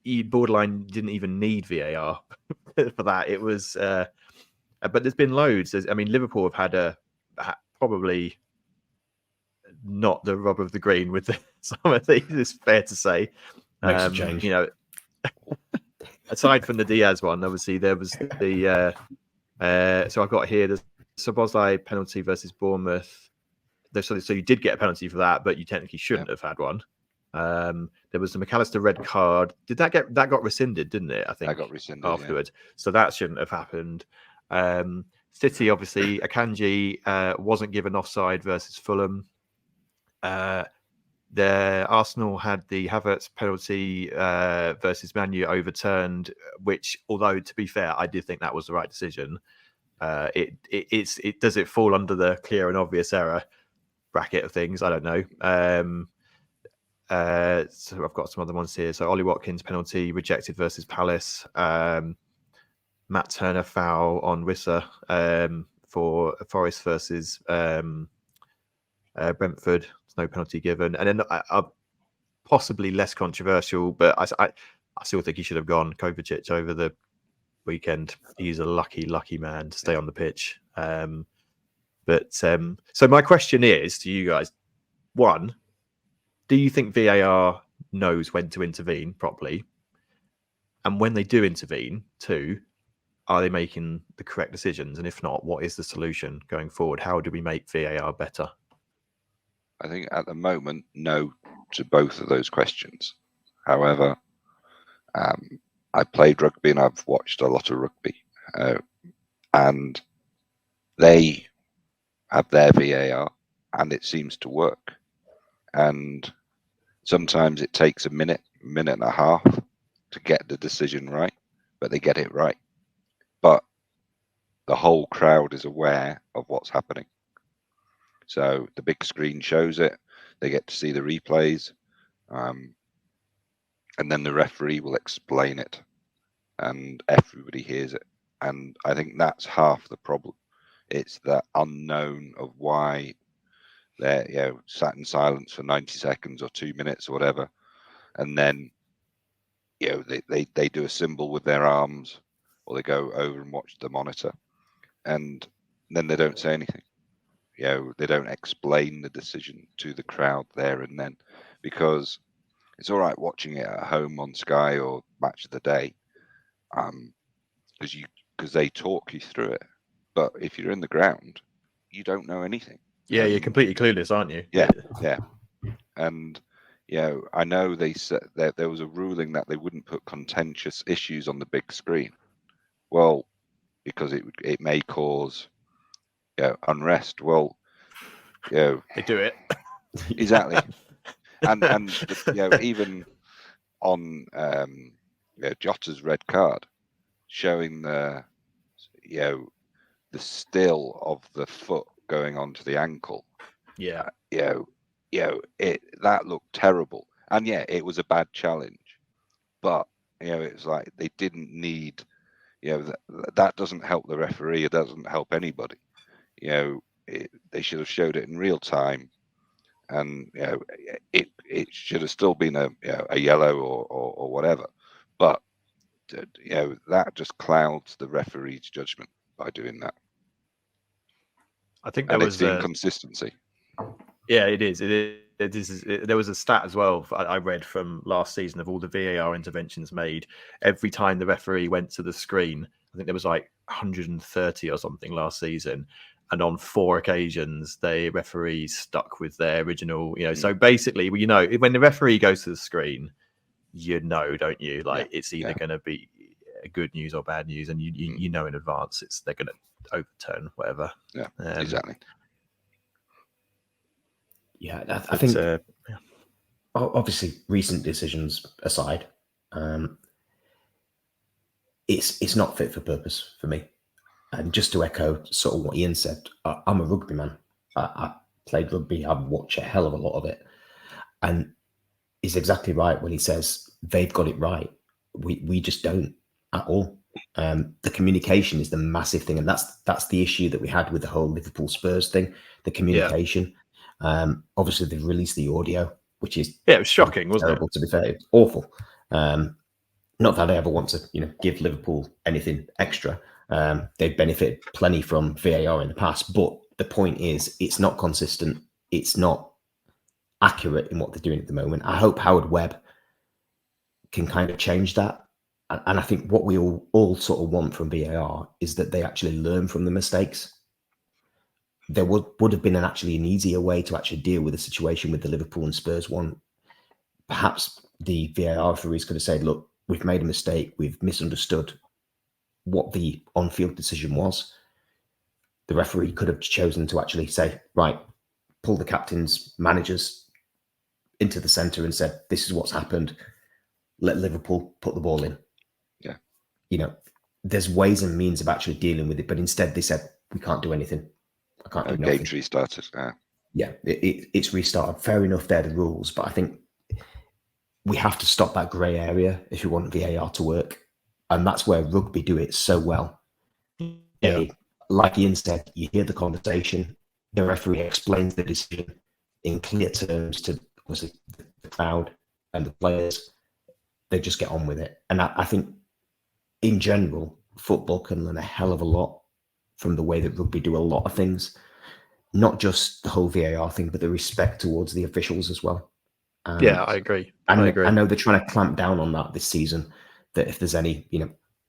He borderline didn't even need VAR for that. It was, but there's been loads. Liverpool have had probably not the rub of the green with some of these. It's fair to say. Makes a change. Aside from the Diaz one, obviously there was the. So I've got here the Szoboszlai penalty versus Bournemouth. So you did get a penalty for that, but you technically shouldn't have had one. There was the McAllister red card. Did that got rescinded? Didn't it? I think That got rescinded afterwards. Yeah. So that shouldn't have happened. City, obviously, Akanji wasn't given offside versus Fulham. Arsenal had the Havertz penalty versus Man U overturned, which, although to be fair, I did think that was the right decision. It does it fall under the clear and obvious error bracket of things? I don't know. So I've got some other ones here. So Ollie Watkins penalty rejected versus Palace. Matt Turner foul on Wissa for Forest versus Brentford. There's no penalty given. And then possibly less controversial, but I still think he should have gone Kovacic over the weekend. He's a lucky man to stay on the pitch. So my question is to you guys: one, do you think VAR knows when to intervene properly? And when they do intervene, two, are they making the correct decisions? And if not, what is the solution going forward? How do we make VAR better? I think at the moment, no to both of those questions. However, I played rugby and I've watched a lot of rugby, and they have their VAR and it seems to work. And sometimes it takes a minute and a half to get the decision right, but they get it right. But the whole crowd is aware of what's happening. So the big screen shows it. They get to see the replays. And then the referee will explain it. And everybody hears it. And I think that's half the problem. It's that unknown of why they're sat in silence for 90 seconds or 2 minutes or whatever. And then they do a symbol with their arms, or they go over and watch the monitor, and then they don't say anything. They don't explain the decision to the crowd there and then, because it's all right watching it at home on Sky or Match of the Day, because they talk you through it. But if you're in the ground, you don't know anything. Yeah, you're completely clueless, aren't you? Yeah. And I know they said that there was a ruling that they wouldn't put contentious issues on the big screen. Well, because it may cause unrest. Well, they do it exactly. and even on Jota's red card, showing the still of the foot going onto the ankle. Yeah. That looked terrible. And it was a bad challenge. But it was like they didn't need that doesn't help the referee, it doesn't help anybody. They should have showed it in real time, and it should have still been a yellow or whatever. But that just clouds the referee's judgment by doing that. I think there was the inconsistency. Yeah, it is. There was a stat as well I read from last season of all the VAR interventions made. Every time the referee went to the screen, I think there was like 130 or something last season. And on 4 occasions, the referee stuck with their original, So basically, when the referee goes to the screen, don't you? Like it's either going to be good news or bad news, and you know in advance they're going to overturn whatever. Yeah, exactly. Yeah, I think obviously recent decisions aside, it's not fit for purpose for me. And just to echo sort of what Iain said, I'm a rugby man. I played rugby. I've watched a hell of a lot of it, and he's exactly right when he says they've got it right. We just don't at all. The communication is the massive thing, and that's the issue that we had with the whole Liverpool Spurs thing. The communication. Obviously, they've released the audio, which is it was shocking, wasn't terrible, to be fair. It's awful. Not that I ever want to give Liverpool anything extra. They've benefited plenty from VAR in the past, but the point is it's not consistent. It's not accurate in what they're doing at the moment. I hope Howard Webb can kind of change that. And I think what we all sort of want from VAR is that they actually learn from the mistakes. There would have been an easier way to actually deal with the situation with the Liverpool and Spurs one. perhaps the VAR referees could have said, look, we've made a mistake. We've misunderstood what the on-field decision was. The referee could have chosen to actually say, right, pull the captains, managers into the centre and said, this is what's happened. Let Liverpool put the ball in. Yeah. You know, there's ways and means of actually dealing with it. But instead they said, we can't do anything. I can't do nothing. Game's restarted. Yeah, it's restarted. Fair enough, they're the rules. But I think we have to stop that grey area if you want VAR to work. And that's where rugby do it so well. Yeah. Like Iain said, you hear the conversation, the referee explains the decision in clear terms to obviously the crowd and the players. They just get on with it. And I think in general, football can learn a hell of a lot from the way that rugby do a lot of things. Not just the whole VAR thing, but the respect towards the officials as well. Yeah, I agree. I know they're trying to clamp down on that this season, that if there's any,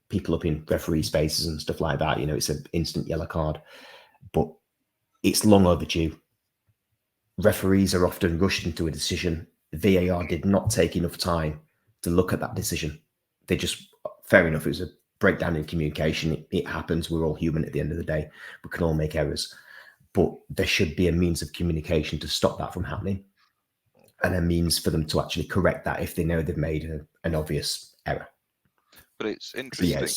people up in referee spaces and stuff like that, it's an instant yellow card. But it's long overdue. Referees are often rushed into a decision. VAR did not take enough time to look at that decision. They just, fair enough, it was a breakdown in communication. It happens. We're all human at the end of the day. We can all make errors. But there should be a means of communication to stop that from happening, and a means for them to actually correct that if they know they've made an obvious error. But it's interesting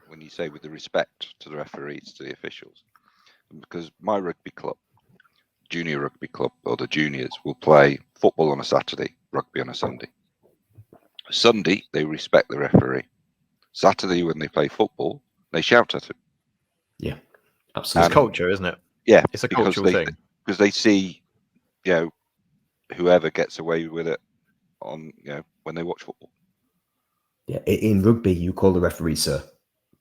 when you say with the respect to the referees, to the officials, because my rugby club, junior rugby club, or the juniors will play football on a Saturday, rugby on a Sunday. Sunday, they respect the referee. Saturday, when they play football, they shout at him. Yeah, absolutely. It's culture, isn't it? Yeah, it's a cultural thing. Because they see, whoever gets away with it on, when they watch football. Yeah, in rugby, you call the referee sir.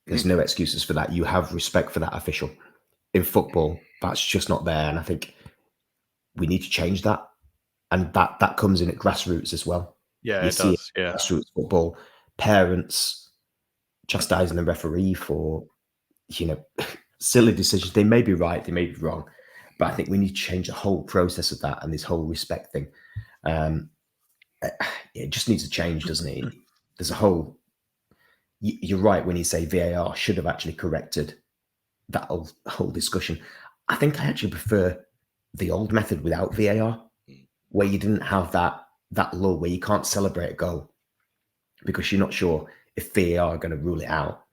There's no excuses for that. You have respect for that official. In football, that's just not there. And I think we need to change that. And that comes in at grassroots as well. Yeah, you it see does. Yeah. Grassroots football, parents chastising the referee for, silly decisions. They may be right, they may be wrong. But I think we need to change the whole process of that and this whole respect thing. It just needs to change, doesn't it? There's a whole... You're right when you say VAR should have actually corrected that whole discussion. I think I actually prefer the old method without VAR, where you didn't have that law where you can't celebrate a goal because you're not sure if VAR are going to rule it out.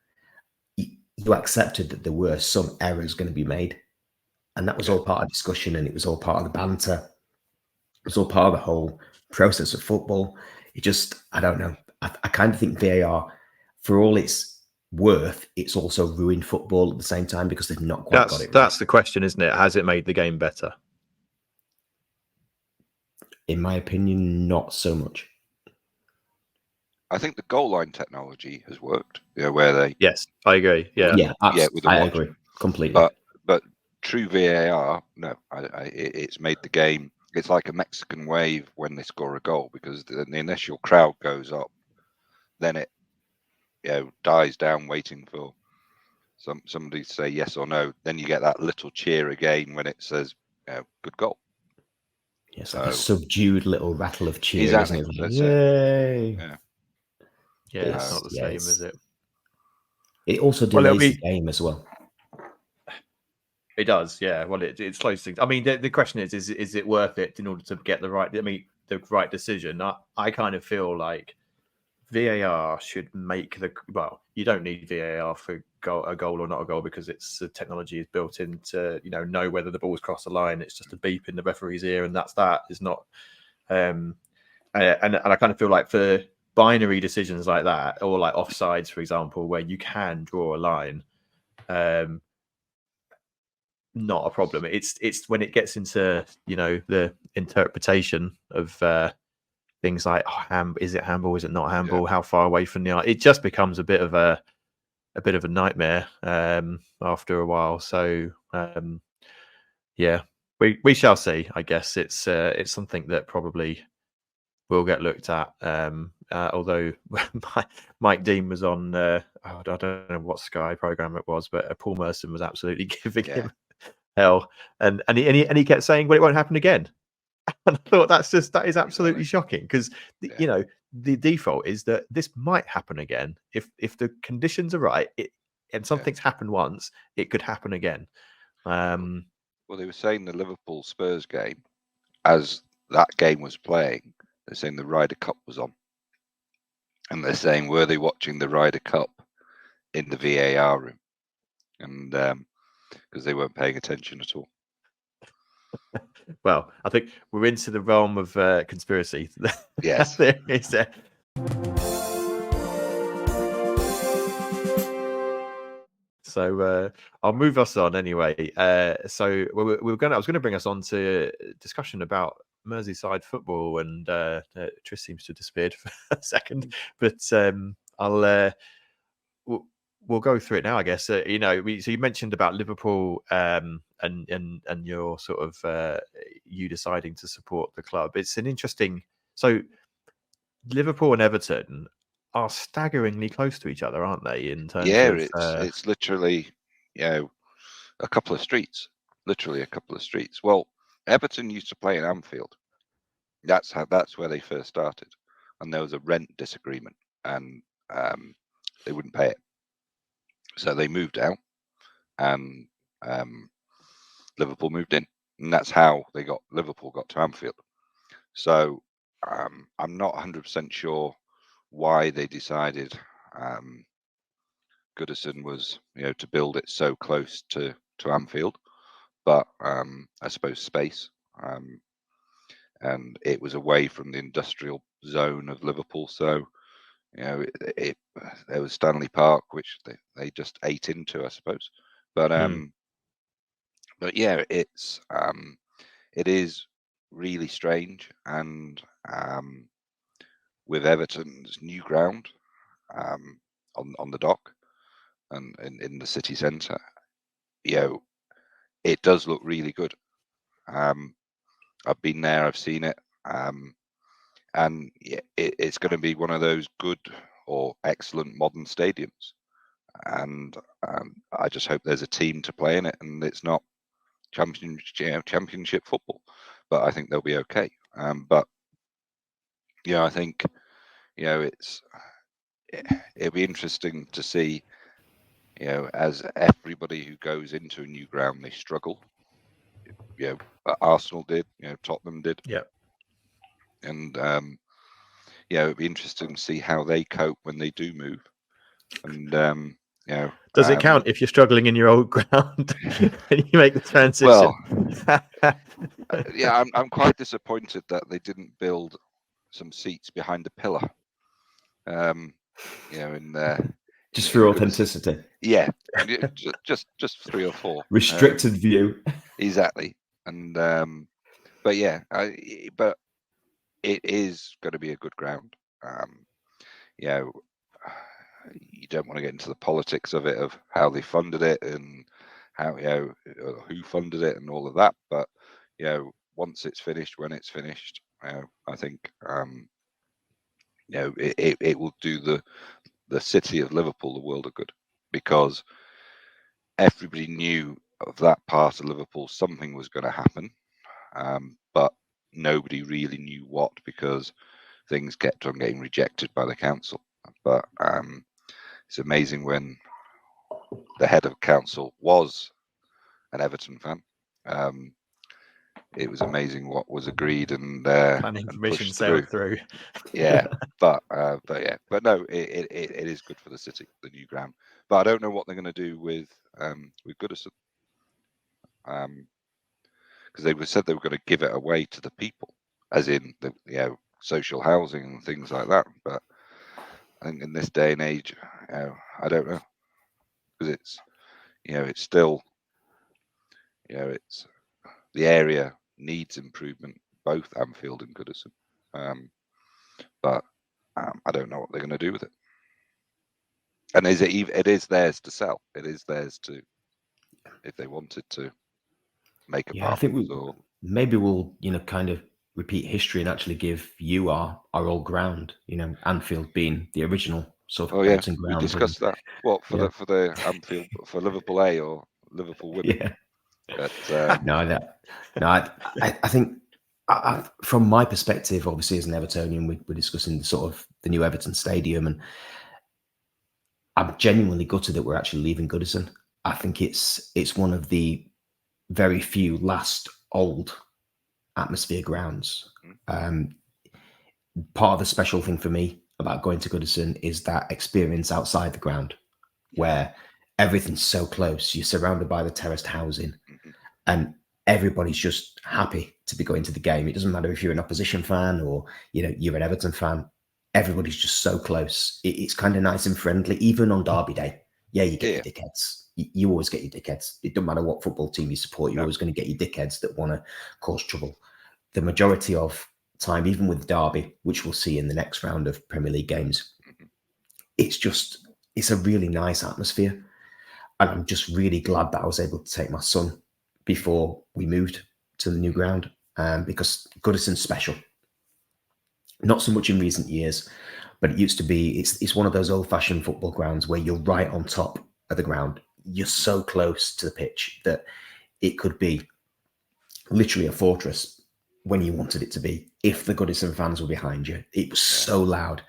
You accepted that there were some errors going to be made. And that was all part of discussion, and it was all part of the banter. It was all part of the whole process of football. It just, I don't know. I kind of think VAR, for all its worth, it's also ruined football at the same time because they've not quite got it right. That's the question, isn't it? Has it made the game better? In my opinion, not so much. I think the goal line technology has worked. Where they... Yes, I agree. Yeah, I agree completely. But true VAR, no. It's made the game. It's like a Mexican wave when they score a goal, because the initial crowd goes up, then it dies down waiting for somebody to say yes or no. Then you get that little cheer again when it says good goal. Yes, like a subdued little rattle of cheers. Exactly. Isn't it? Yay! Yeah, it's not the same, is it? It also delays the game as well. It does, yeah. Well, it slows things. I mean, the question is it worth it in order to get the right decision? I kind of feel like VAR should make you don't need VAR for a goal or not a goal, because the technology is built in to know whether the ball's crossed the line. It's just a beep in the referee's ear, and that's that. It's not. And I kind of feel like for binary decisions like that, or like offsides, for example, where you can draw a line, not a problem. It's when it gets into the interpretation of things like is it handball, is it not handball, how far away from the eye, it just becomes a bit of a nightmare after a while. So we shall see. I guess it's something that probably will get looked at. Although Mike Dean was on I don't know what Sky program it was, but Paul Merson was absolutely giving him hell, and he kept saying, well, it won't happen again. And I thought that is absolutely Exactly. shocking because Yeah. you know the default is that this might happen again if the conditions are right. And something's happened once, it could happen again. Well, they were saying the Liverpool Spurs game, as that game was playing, they're saying the Ryder Cup was on, and they're saying, were they watching the Ryder Cup in the VAR room? And because they weren't paying attention at all. Well, I think we're into the realm of conspiracy. Yes. There is So I'll move us on anyway. So I was going to bring us on to discussion about Merseyside football, and Tris seems to have disappeared for a second, but we'll go through it now, I guess. So you mentioned about Liverpool and your sort of you deciding to support the club. It's an interesting. So Liverpool and Everton are staggeringly close to each other, aren't they? In terms of it's literally a couple of streets. Literally a couple of streets. Well, Everton used to play in Anfield. That's where they first started, and there was a rent disagreement, and they wouldn't pay it, so they moved out, and Liverpool moved in, and that's how Liverpool got to Anfield. So I'm not 100% sure why they decided Goodison was to build it so close to Anfield, but I suppose space, and it was away from the industrial zone of Liverpool, so there was Stanley Park, which they just ate into, I suppose. But but yeah, it is really strange, and with Everton's new ground on the dock and in the city centre, it does look really good. I've been there, I've seen it, and it's going to be one of those good or excellent modern stadiums, and I just hope there's a team to play in it, and it's not championship football, but I think they'll be okay. But I think it'll be interesting to see, as everybody who goes into a new ground, they struggle. Arsenal did, Tottenham did, and it'd be interesting to see how they cope when they do move. And does it count if you're struggling in your old ground and you make the transition? Well, I'm quite disappointed that they didn't build some seats behind a pillar. In there. Just for authenticity. Yeah, just 3 or 4. Restricted view. Exactly, and but yeah, but it is going to be a good ground. You don't want to get into the politics of it, of how they funded it and how who funded it and all of that. But once it's finished, when it's finished, I think it will do the city of Liverpool the world of good, because everybody knew of that part of Liverpool something was going to happen, but nobody really knew what, because things kept on getting rejected by the council. But it's amazing when the head of council was an Everton fan. It was amazing what was agreed and planning permission sailed through. Yeah, but no, it is good for the city, the new ground. But I don't know what they're going to do with Goodison, because they said they were going to give it away to the people, as in the social housing and things like that. But I think in this day and age, I don't know, because it's it's still it's the area needs improvement, both Anfield and Goodison. But I don't know what they're going to do with it. And it is theirs to sell. It is theirs to, if they wanted to make a I think maybe we'll kind of repeat history and actually give you our old ground. Anfield being the original sort of ground. We discussed that. What for the Anfield, for Liverpool A or Liverpool women? Yeah. But, I think from my perspective, obviously as an Evertonian, we're discussing the new Everton Stadium, and I'm genuinely gutted that we're actually leaving Goodison. I think it's one of the very few last old atmosphere grounds. Part of the special thing for me about going to Goodison is that experience outside the ground, where everything's so close. You're surrounded by the terraced housing, and everybody's just happy to be going to the game. It doesn't matter if you're an opposition fan or you're an Everton fan. Everybody's just so close. It's kind of nice and friendly, even on Derby Day. Yeah, you get your dickheads. You always get your dickheads. It doesn't matter what football team you support. You're always going to get your dickheads that want to cause trouble. The majority of time, even with Derby, which we'll see in the next round of Premier League games, it's a really nice atmosphere. And I'm just really glad that I was able to take my son before we moved to the new ground, because Goodison's special. Not so much in recent years, but it used to be, it's one of those old-fashioned football grounds where you're right on top of the ground. You're so close to the pitch that it could be literally a fortress when you wanted it to be, if the Goodison fans were behind you. It was so loud.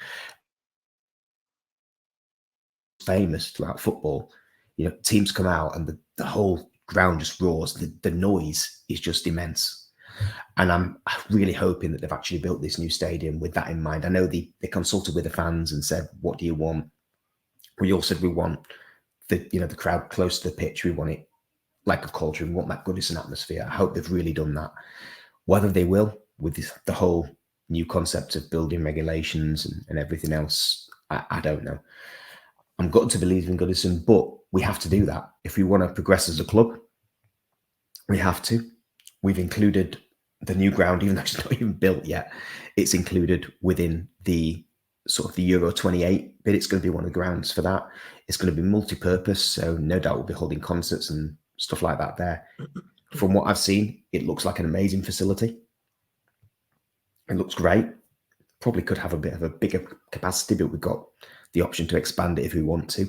Famous throughout football. Teams come out and the whole ground just roars. The noise is just immense. And I'm really hoping that they've actually built this new stadium with that in mind. I know they consulted with the fans and said, what do you want? We all said we want the crowd close to the pitch. We want it like a culture. We want that Goodison atmosphere. I hope they've really done that. Whether they will, with the whole new concept of building regulations and everything else, I don't know. I'm gutted to believe in Goodison, but we have to do that. If we want to progress as a club, we have to. We've included the new ground, even though it's not even built yet. It's included within the the Euro 28 bit. It's going to be one of the grounds for that. It's going to be multi-purpose, so no doubt we'll be holding concerts and stuff like that there. From what I've seen, it looks like an amazing facility. It looks great. Probably could have a bit of a bigger capacity, but we've got the option to expand it if we want to.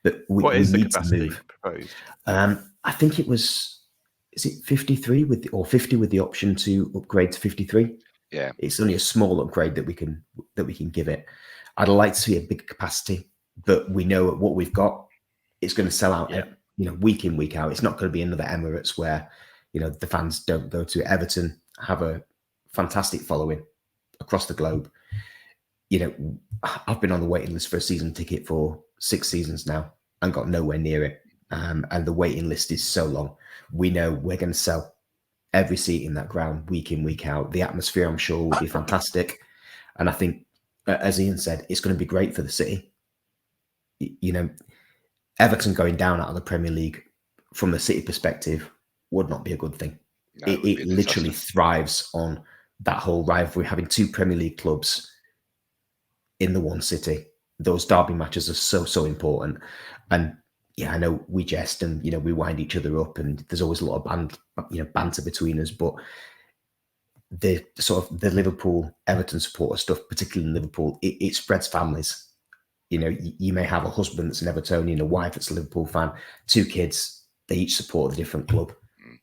But what is the need to capacity move. proposed? I think it was, is it 53 or 50 with the option to upgrade to 53? Yeah, it's only a small upgrade that we can give it. I'd like to see a bigger capacity, but we know what we've got. It's going to sell out, week in, week out. It's not going to be another Emirates where the fans don't go to. Everton have a fantastic following across the globe. I've been on the waiting list for a season ticket for 6 seasons now and got nowhere near it. And the waiting list is so long. We know we're going to sell every seat in that ground week in, week out. The atmosphere, I'm sure, will be fantastic. And I think, as Iain said, it's going to be great for the city. Everton going down out of the Premier League from the city perspective would not be a good thing. No, it literally thrives on that whole rivalry, having 2 Premier League clubs in the one city. Those derby matches are so important. And I know we jest and we wind each other up, and there's always a lot of banter between us. But the the Liverpool Everton supporter stuff, particularly in Liverpool, it spreads families. You may have a husband that's an Evertonian, a wife that's a Liverpool fan, 2 kids, they each support a different club,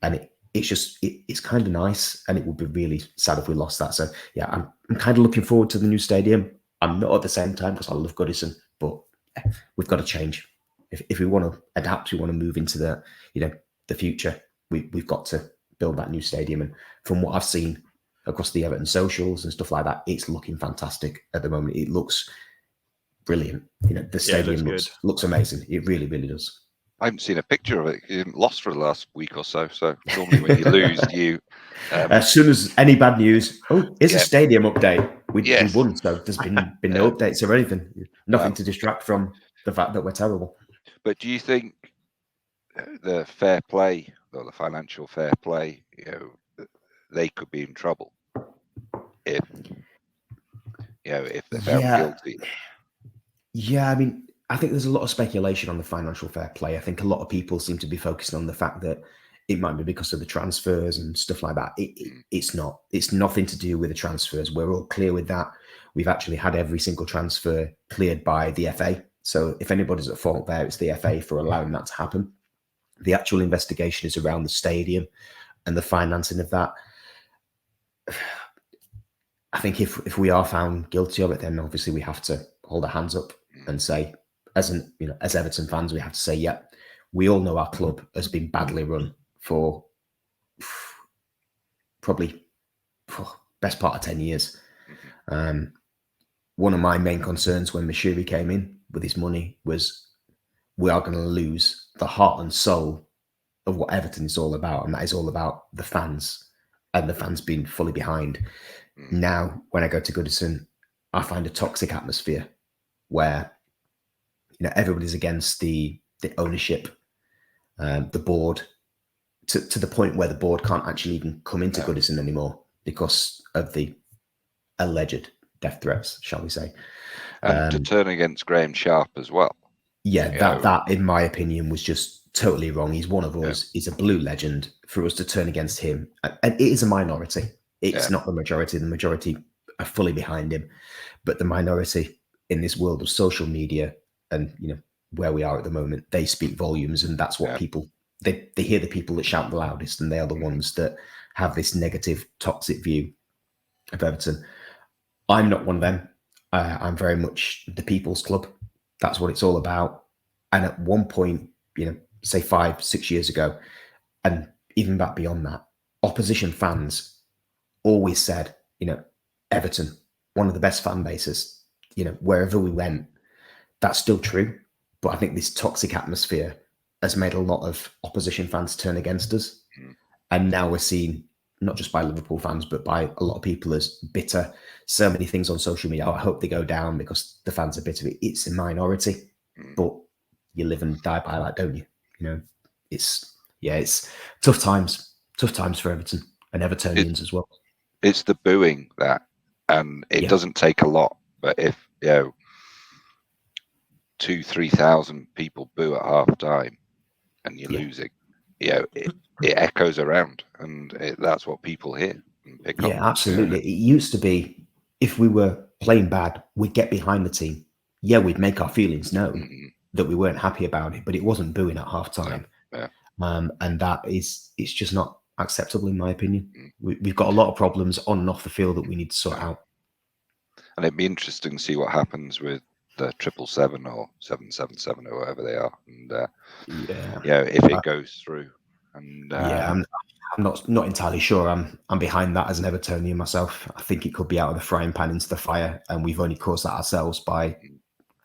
and it's kind of nice. And it would be really sad if we lost that. So I'm kind of looking forward to the new stadium. I'm not at the same time because I love Goodison, but we've got to change. If we want to adapt, we want to move into the future. We've got to build that new stadium. And from what I've seen across the Everton socials and stuff like that, it's looking fantastic at the moment. It looks brilliant. The stadium looks amazing. It really, really does. I haven't seen a picture of it. You lost for the last week or so. So normally when you lose, you as soon as any bad news, it's a stadium update. We won, so there's been no updates or anything. Nothing to distract from the fact that we're terrible. But do you think the fair play or the financial fair play, they could be in trouble if they're found guilty? Yeah, I mean, I think there's a lot of speculation on the financial fair play. I think a lot of people seem to be focusing on the fact that it might be because of the transfers and stuff like that. It's not. It's nothing to do with the transfers. We're all clear with that. We've actually had every single transfer cleared by the FA. So if anybody's at fault there, it's the FA for allowing that to happen. The actual investigation is around the stadium and the financing of that. I think if we are found guilty of it, then obviously we have to hold our hands up and say, as Everton fans, we have to say, yeah, we all know our club has been badly run for probably best part of 10 years. One of my main concerns when Merseyside came in with his money was we are going to lose the heart and soul of what Everton is all about, and that is all about the fans and the fans being fully behind. Now, when I go to Goodison, I find a toxic atmosphere where everybody's against the ownership, the board, to the point where the board can't actually even come into Goodison anymore because of the alleged death threats, shall we say. And to turn against Graham Sharp as well. Yeah, that in my opinion was just totally wrong. He's one of us. He's a blue legend. For us to turn against him, and it is a minority. It's not the majority. The majority are fully behind him, but the minority in this world of social media and where we are at the moment, they speak volumes, and that's what people they hear, the people that shout the loudest, and they are the ones that have this negative, toxic view of Everton. I'm not one of them. I'm very much the people's club. That's what it's all about. And at one point, say 5-6 years ago, and even back beyond that, opposition fans always said, Everton, one of the best fan bases, wherever we went. That's still true. But I think this toxic atmosphere has made a lot of opposition fans turn against us. And now we're seen, not just by Liverpool fans, but by a lot of people as bitter. So many things on social media. I hope they go down because the fans are bitter. It's a minority, but you live and die by that, don't you? It's tough times for Everton and Evertonians as well. It's the booing and it doesn't take a lot, but if 2,000-3,000 people boo at half time and you're losing, it echoes around, and that's what people hear and pick up. Yeah, absolutely. It used to be, if we were playing bad, we'd get behind the team. Yeah, we'd make our feelings known that we weren't happy about it, but it wasn't booing at half time. And it's just not acceptable, in my opinion. We've got a lot of problems on and off the field that we need to sort out. And it'd be interesting to see what happens with the 777 or 777 or whatever they are, and if it goes through. And I'm not entirely sure. I'm behind that as an Evertonian myself. I think it could be out of the frying pan into the fire, and we've only caused that ourselves by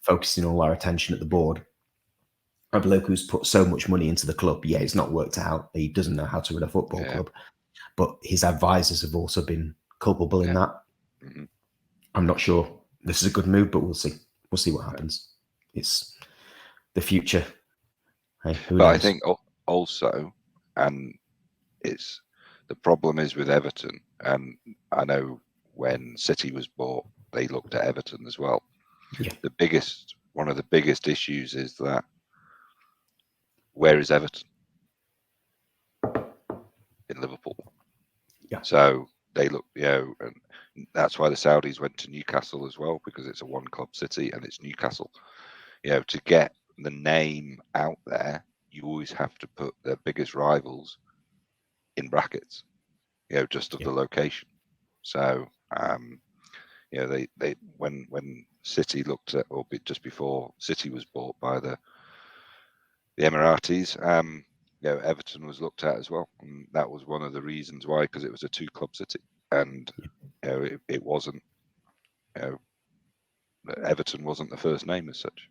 focusing all our attention at the board. A bloke who's put so much money into the club, it's not worked out. He doesn't know how to run a football club, but his advisors have also been culpable in that. I'm not sure this is a good move, but we'll see. We'll see what happens. It's the future. Hey, who knows? I think also, and it's the problem is with Everton, and I know when City was bought, they looked at Everton as well. One of the biggest issues is that where is Everton? In Liverpool. So they look, and that's why the Saudis went to Newcastle as well, because it's a one club city and it's Newcastle. To get the name out there, you always have to put their biggest rivals in brackets, just of the location. So, they when City looked at, or just before City was bought by the Emiratis, Everton was looked at as well, and that was one of the reasons why, because it was a two-club city, and it wasn't. Everton wasn't the first name as such.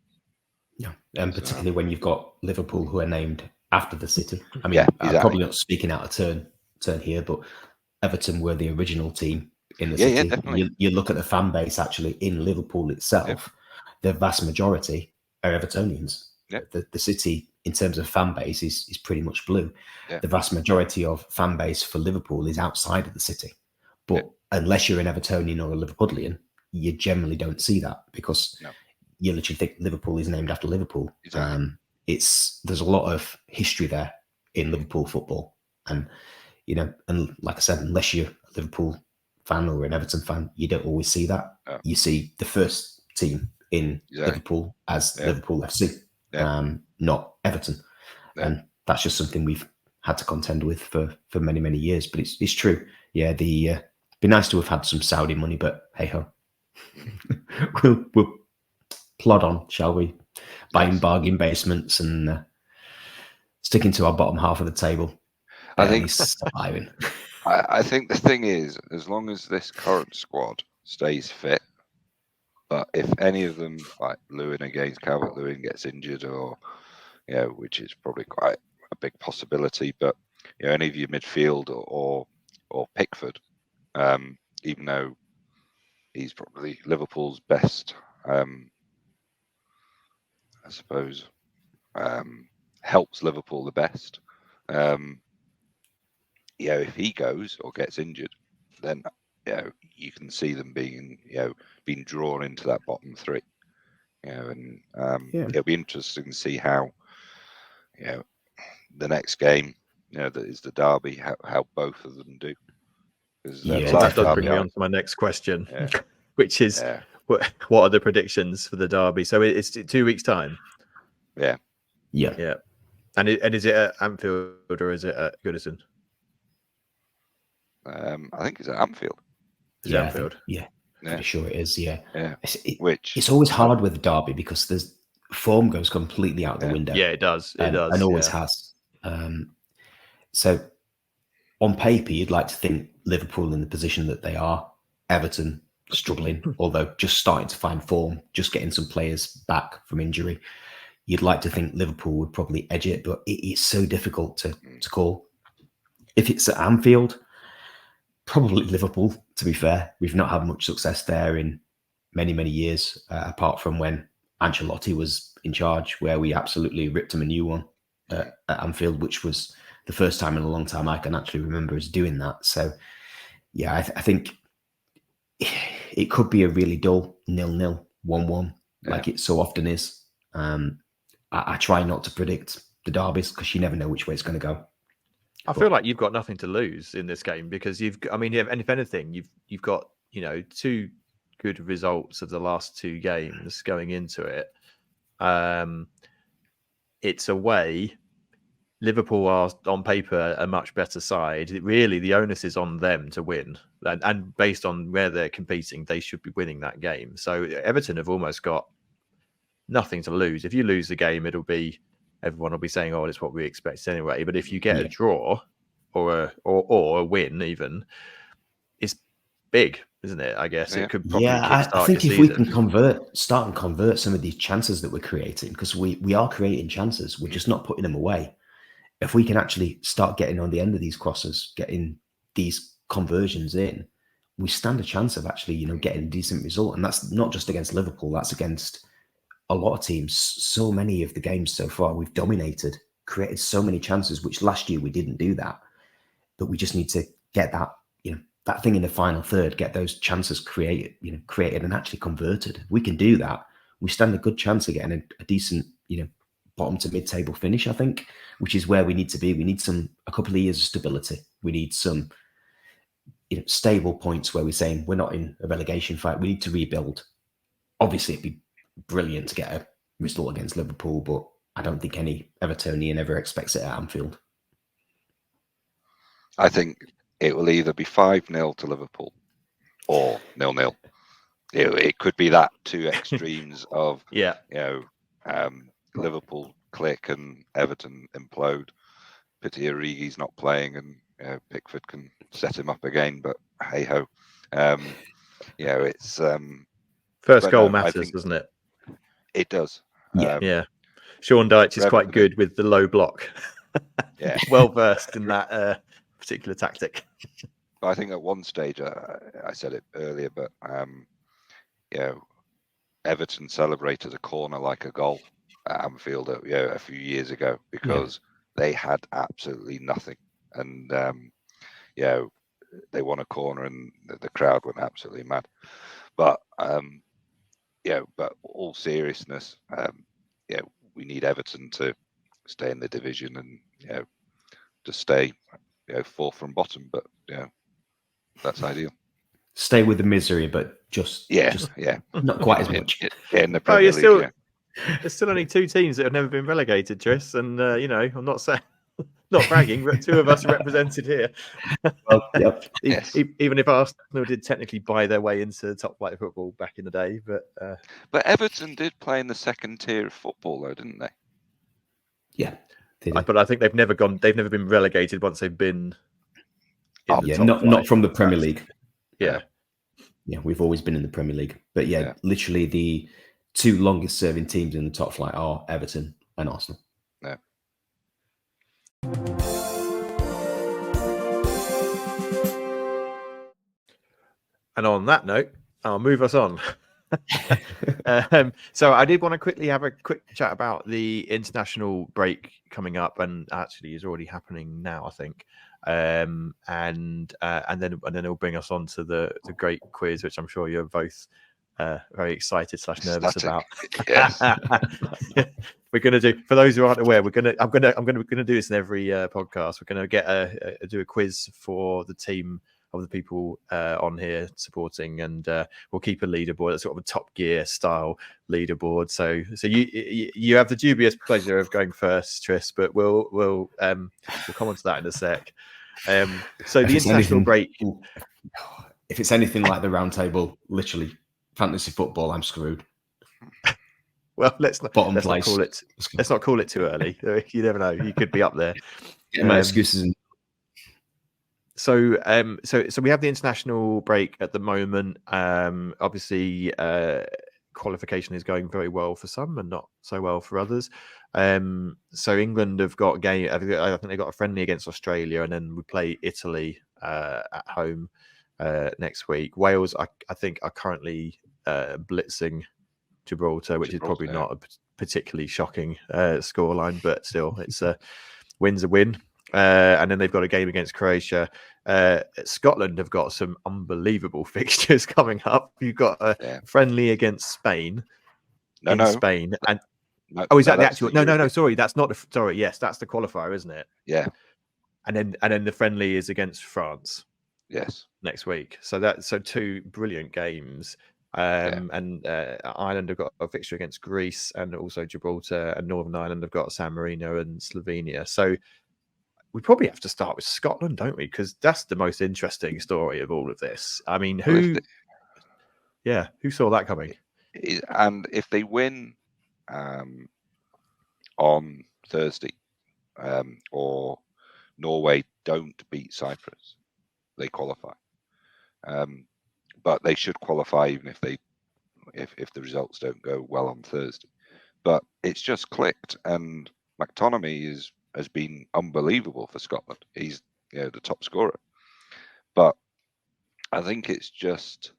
Yeah, and particularly when you've got Liverpool who are named after the city. I mean, exactly. I'm probably not speaking out of turn here, but Everton were the original team in the city. Yeah, definitely. You look at the fan base actually in Liverpool itself. The vast majority are Evertonians. The city, in terms of fan base, is pretty much blue. The vast majority of fan base for Liverpool is outside of the city. But unless you're an Evertonian or a Liverpudlian, you generally don't see that, because you literally think Liverpool is named after Liverpool. Exactly. There's a lot of history there in Liverpool football, and and like I said, unless you're a Liverpool fan or an Everton fan, you don't always see that. You see the first team in Liverpool as Liverpool FC, not Everton, and that's just something we've had to contend with for many years. But it's true. The Be nice to have had some Saudi money, but hey ho. we'll plod on, shall we? Buying bargain basements and sticking to our bottom half of the table. I think surviving. I think the thing is, as long as this current squad stays fit, but if any of them, like Lewin against Calvert-Lewin, gets injured, or which is probably quite a big possibility, but any of your midfield or Pickford, even though he's probably Liverpool's best, I suppose, helps Liverpool the best. If he goes or gets injured, then you can see them being drawn into that bottom three. And it'll be interesting to see how the next game, that is the derby, how both of them do. That does bring me on to my next question, which is what are the predictions for the derby? So it's 2 weeks' time. Yeah. And is it at Anfield or is it at Goodison? I think it's at Anfield. Is it Anfield? Pretty sure it is. Yeah. It's always hard with the derby because there's form goes completely out the window. Yeah, it does. It does, and always has. So on paper, you'd like to think Liverpool in the position that they are, Everton struggling, although just starting to find form, just getting some players back from injury. You'd like to think Liverpool would probably edge it, but it's so difficult to call. If it's at Anfield, probably Liverpool, to be fair. We've not had much success there in many, many years, apart from when Ancelotti was in charge, where we absolutely ripped him a new one at Anfield, which was the first time in a long time I can actually remember us doing that. So, I think it could be a really dull 0-0, 1-1, like it so often is. I try not to predict the derbies because you never know which way it's going to go. I feel like you've got nothing to lose in this game because and if anything, you've got 2 good results of the last 2 games going into it. It's away. Liverpool are on paper a much better side. Really, the onus is on them to win, and based on where they're competing, they should be winning that game. So Everton have almost got nothing to lose. If you lose the game, everyone will be saying, "Oh, it's what we expect anyway." But if you get a draw or a win, even, it's big, isn't it? I guess it could probably kickstart I think your if season. we can convert some of these chances that we're creating, because we are creating chances, we're just not putting them away. If we can actually start getting on the end of these crosses, getting these conversions in, we stand a chance of actually, getting a decent result. And that's not just against Liverpool, that's against a lot of teams. So many of the games so far, we've dominated, created so many chances, which last year we didn't do that. But we just need to get that, that thing in the final third, get those chances created and actually converted. We can do that. We stand a good chance of getting a decent, bottom to mid-table finish, I think, which is where we need to be. We need a couple of years of stability. We need some, stable points where we're saying we're not in a relegation fight. We need to rebuild. Obviously, it'd be brilliant to get a result against Liverpool, but I don't think any Evertonian ever expects it at Anfield. I think it will either be 5-0 to Liverpool or 0-0. It could be that 2 extremes of Liverpool click and Everton implode. Pity Origi's not playing and Pickford can set him up again, but hey ho. It's first goal matters, doesn't it? It does. Sean Dyche is quite good with the low block. Well versed in that particular tactic. But I think at one stage, I said it earlier, but Everton celebrated a corner like a goal at Anfield a few years ago because they had absolutely nothing, and they won a corner and the crowd went absolutely mad. But but all seriousness, we need Everton to stay in the division and to stay 4th from bottom, but that's ideal. Stay with the misery, but just not quite as much. In the Premier League, there's still only 2 teams that have never been relegated, Tris, and I'm not saying Not bragging, but 2 of us are represented here. Well, yep. Yes. Even if Arsenal did technically buy their way into top flight football back in the day, But Everton did play in the second tier of football, though, didn't they? Yeah. They did. but I think they've never been relegated once they've been. Yeah, not from the Premier League. Yeah. Yeah, we've always been in the Premier League. But Yeah. literally the 2 longest serving teams in the top flight are Everton and Arsenal. Yeah. And on that note, I'll move us on. So I did want to quickly have a quick chat about the international break coming up, and actually is already happening now, I think. And then it'll bring us on to the great quiz, which I'm sure you're both very excited / nervous about. Yes. We're going to do, for those who aren't aware, I'm going to do this in every podcast. We're going to do a quiz for the team of the people on here supporting, and we'll keep a leaderboard, that's sort of a Top Gear style leaderboard. So you have the dubious pleasure of going first, Tris, but we'll come on to that in a sec. So the international break. If it's anything like the round table, literally fantasy football, I'm screwed. Well, let's not call it too early. You never know. You could be up there. Get my excuses. So we have the international break at the moment. Obviously, qualification is going very well for some and not so well for others. So England have got a game. I think they got a friendly against Australia, and then we play Italy at home next week. Wales, I think, are currently blitzing Gibraltar, which is probably not a particularly shocking scoreline, but still, it's a win's a win. And then they've got a game against Croatia. Scotland have got some unbelievable fixtures coming up. You've got a friendly against Spain Spain. And is that the actual? No. Sorry, that's not the. Sorry, yes, that's the qualifier, isn't it? Yeah. And then the friendly is against France. Yes. Next week. So 2 brilliant games. And Ireland have got a fixture against Greece, and also Gibraltar, and Northern Ireland have got San Marino and Slovenia. So we probably have to start with Scotland, don't we? Because that's the most interesting story of all of this. I mean, who saw that coming? And if they win on Thursday, or Norway don't beat Cyprus, they qualify. But they should qualify even if the results don't go well on Thursday. But it's just clicked, and McTominay has been unbelievable for Scotland. He's the top scorer. But I think it's just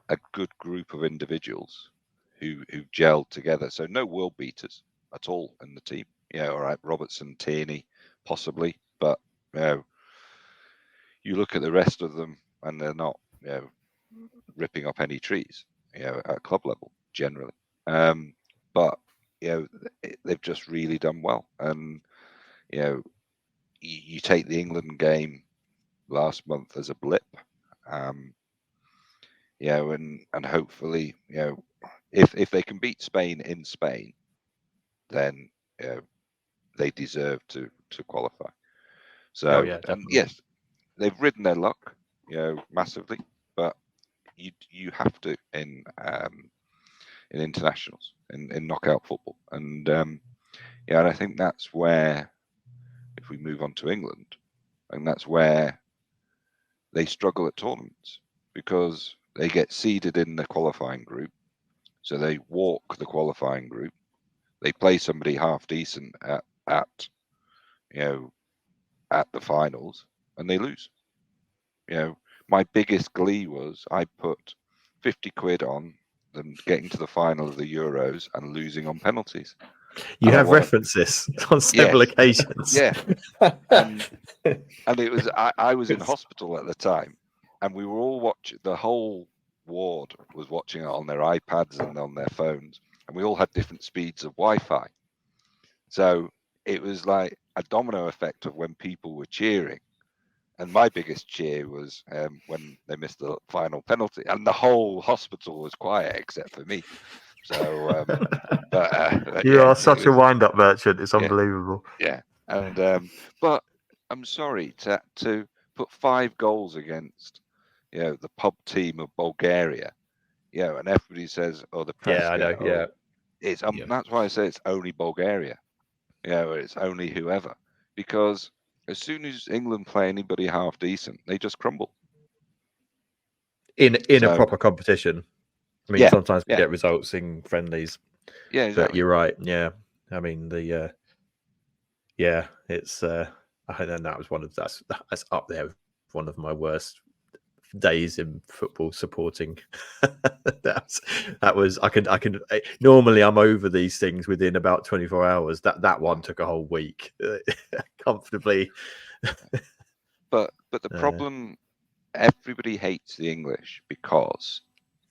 a good group of individuals who gelled together. So no world beaters at all in the team. All right, Robertson, Tierney, possibly, but you look at the rest of them, and they're not ripping up any trees at club level generally. But they've just really done well. And you take the England game last month as a blip, and hopefully, if they can beat Spain in Spain, then they deserve to qualify. So, and yes, they've ridden their luck, massively, but you have to in internationals, in knockout football, and and I think that's where, if we move on to England, and that's where they struggle at tournaments, because they get seeded in the qualifying group, so they walk the qualifying group, they play somebody half decent at the finals, and they lose. My biggest glee was I put 50 quid on them getting to the final of the Euros and losing on penalties. You have referenced this on several occasions. Yeah. And it was, I was in hospital at the time, and we were all watching, the whole ward was watching it on their iPads and on their phones, and we all had different speeds of Wi-Fi. So it was like a domino effect of when people were cheering. And my biggest cheer was when they missed the final penalty, and the whole hospital was quiet except for me. So, you are such a wind-up merchant. It's unbelievable. Yeah, And but I'm sorry to put 5 goals against, the pub team of Bulgaria, and everybody says, "Oh, the press." Yeah, I know. Yeah, it's Yeah. that's why I say it's only Bulgaria. It's only whoever, because as soon as England play anybody half decent, they just crumble. in a So, proper competition. I mean, yeah, sometimes we yeah, get results in friendlies, yeah, but exactly. you're right. Yeah, I mean it's. I think that was that's up there with one of my worst days in football supporting. that was I can normally I'm over these things within about 24 hours. That one took a whole week comfortably. But the problem, everybody hates the English because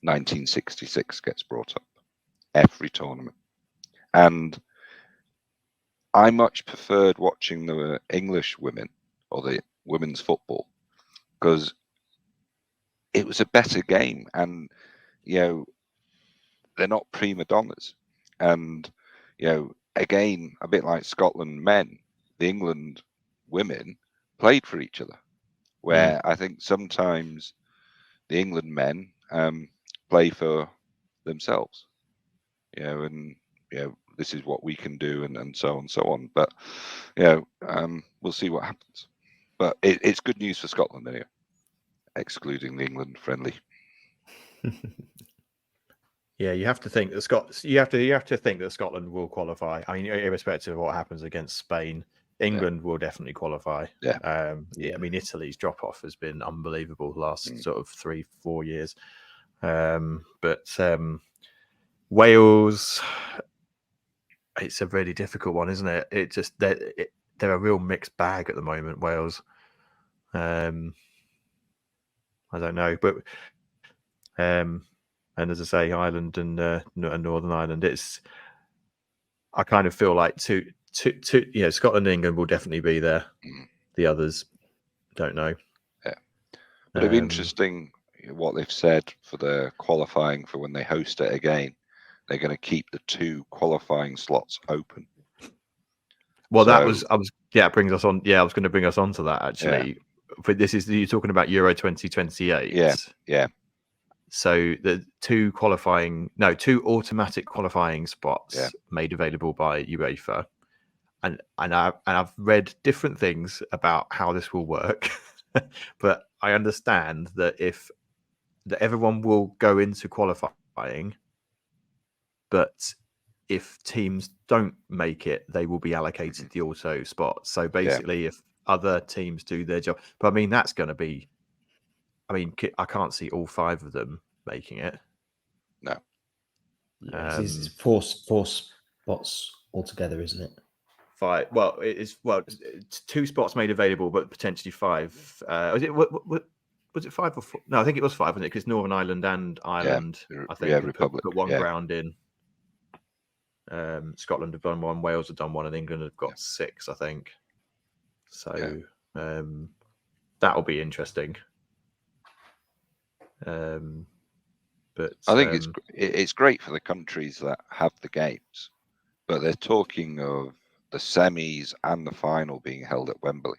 1966 gets brought up every tournament, and I much preferred watching the English women or the women's football because it was a better game, and they're not prima donnas, and again, a bit like Scotland men, the England women played for each other, where I think sometimes the England men play for themselves, and this is what we can do, and so on and so on. But we'll see what happens. But it's good news for Scotland anyway, excluding the England friendly. Yeah, you have to think that you have to think that Scotland will qualify. I mean, irrespective of what happens against Spain, England will definitely qualify. Yeah. I mean, Italy's drop off has been unbelievable the last sort of 3-4 years. But Wales, it's a really difficult one, isn't it? It just they're a real mixed bag at the moment. Wales, I don't know, but and as I say, Ireland and Northern Ireland, I kind of feel like Scotland and England will definitely be there. The others, don't know. Yeah, but it'd be interesting what they've said for the qualifying for when they host it again. They're going to keep the 2 qualifying slots open. Well, it brings us on. Yeah, I was going to bring us on to that actually. Yeah. But you're talking about Euro 2028. Yeah. So the 2 automatic qualifying spots made available by UEFA, and I've read different things about how this will work, but I understand that everyone will go into qualifying, but if teams don't make it, they will be allocated the auto spot. So basically, if other teams do their job, but I mean that's going to be. I mean, I can't see all 5 of them making it. No. It's 4 spots altogether, isn't it? 5. Well, it's 2 spots made available, but potentially 5. Was it 5 or 4? No, I think it was 5, wasn't it? Because Northern Ireland and Ireland, I think, Republic put one ground in. Scotland have done 1, Wales have done 1, and England have got 6, I think. So that'll be interesting. But I think it's great for the countries that have the games, but they're talking of the semis and the final being held at Wembley,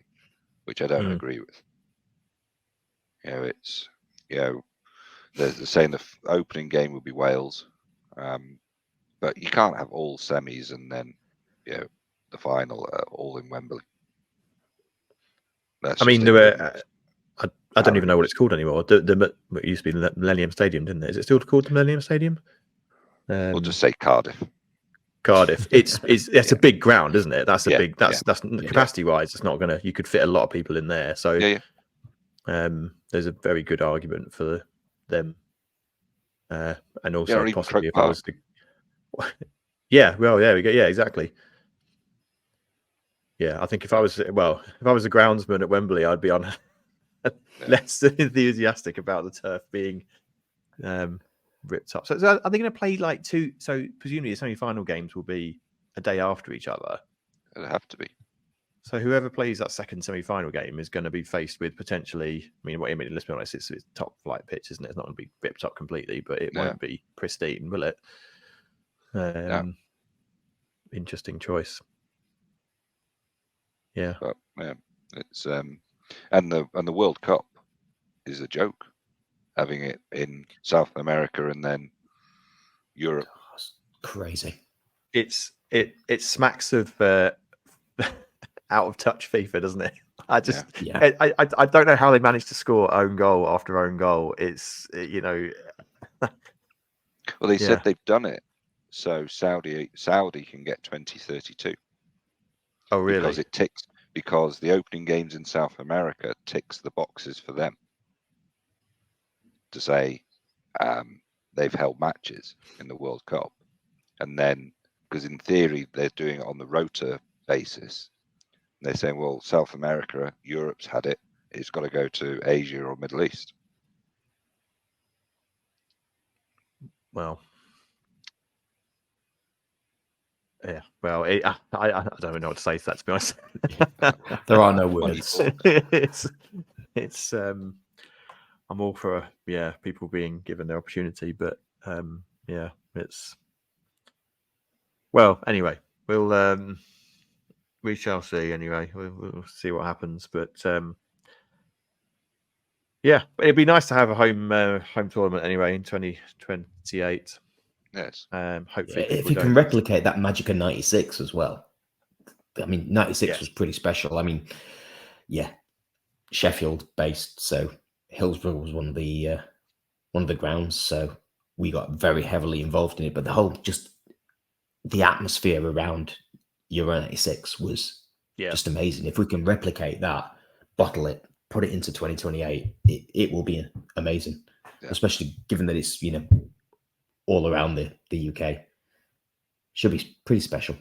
which I don't agree with. They're saying the opening game will be Wales, but you can't have all semis and then the final all in Wembley. I mean, I don't even know what it's called anymore. It used to be the Millennium Stadium, didn't it? Is it still called the Millennium Stadium? We'll just say Cardiff. It's a big ground, isn't it? That's capacity wise, it's not gonna. You could fit a lot of people in there. So there's a very good argument for them, and also possibly if I was to. Well, there we go. Yeah, exactly. Yeah, I think if I was a groundsman at Wembley, I'd be on less enthusiastic about the turf being ripped up. So are they going to play like 2? So presumably the semi-final games will be a day after each other. It'll have to be. So whoever plays that second semi-final game is going to be faced with potentially. Let's be honest, it's top flight pitch, isn't it? It's not going to be ripped up completely, but it won't be pristine, will it? Interesting choice. Yeah. But yeah, it's and the World Cup is a joke, having it in South America and then Europe. Oh, it's crazy. It smacks of out of touch FIFA, doesn't it? I don't know how they managed to score own goal after own goal. It's Well, they said they've done it, so Saudi can get 2032. Oh, really? Because the opening games in South America ticks the boxes for them to say they've held matches in the World Cup, and then because in theory they're doing it on the rota basis, they're saying, well, South America, Europe's had it, it's got to go to Asia or Middle East. Well, yeah. Well, I don't even know what to say to that, to be honest. There are no words. It's I'm all for people being given their opportunity, but it's anyway, we shall see. Anyway, we'll see what happens, but it'd be nice to have a home tournament anyway in 2028. Yes. Hopefully, if you can replicate that magic of '96 as well. I mean, '96 was pretty special. I mean, Sheffield based, so Hillsborough was one of the grounds, so we got very heavily involved in it. But the atmosphere around Euro '96 was just amazing. If we can replicate that, bottle it, put it into 2028, it will be amazing. Especially given that it's all around the UK. Should be pretty special.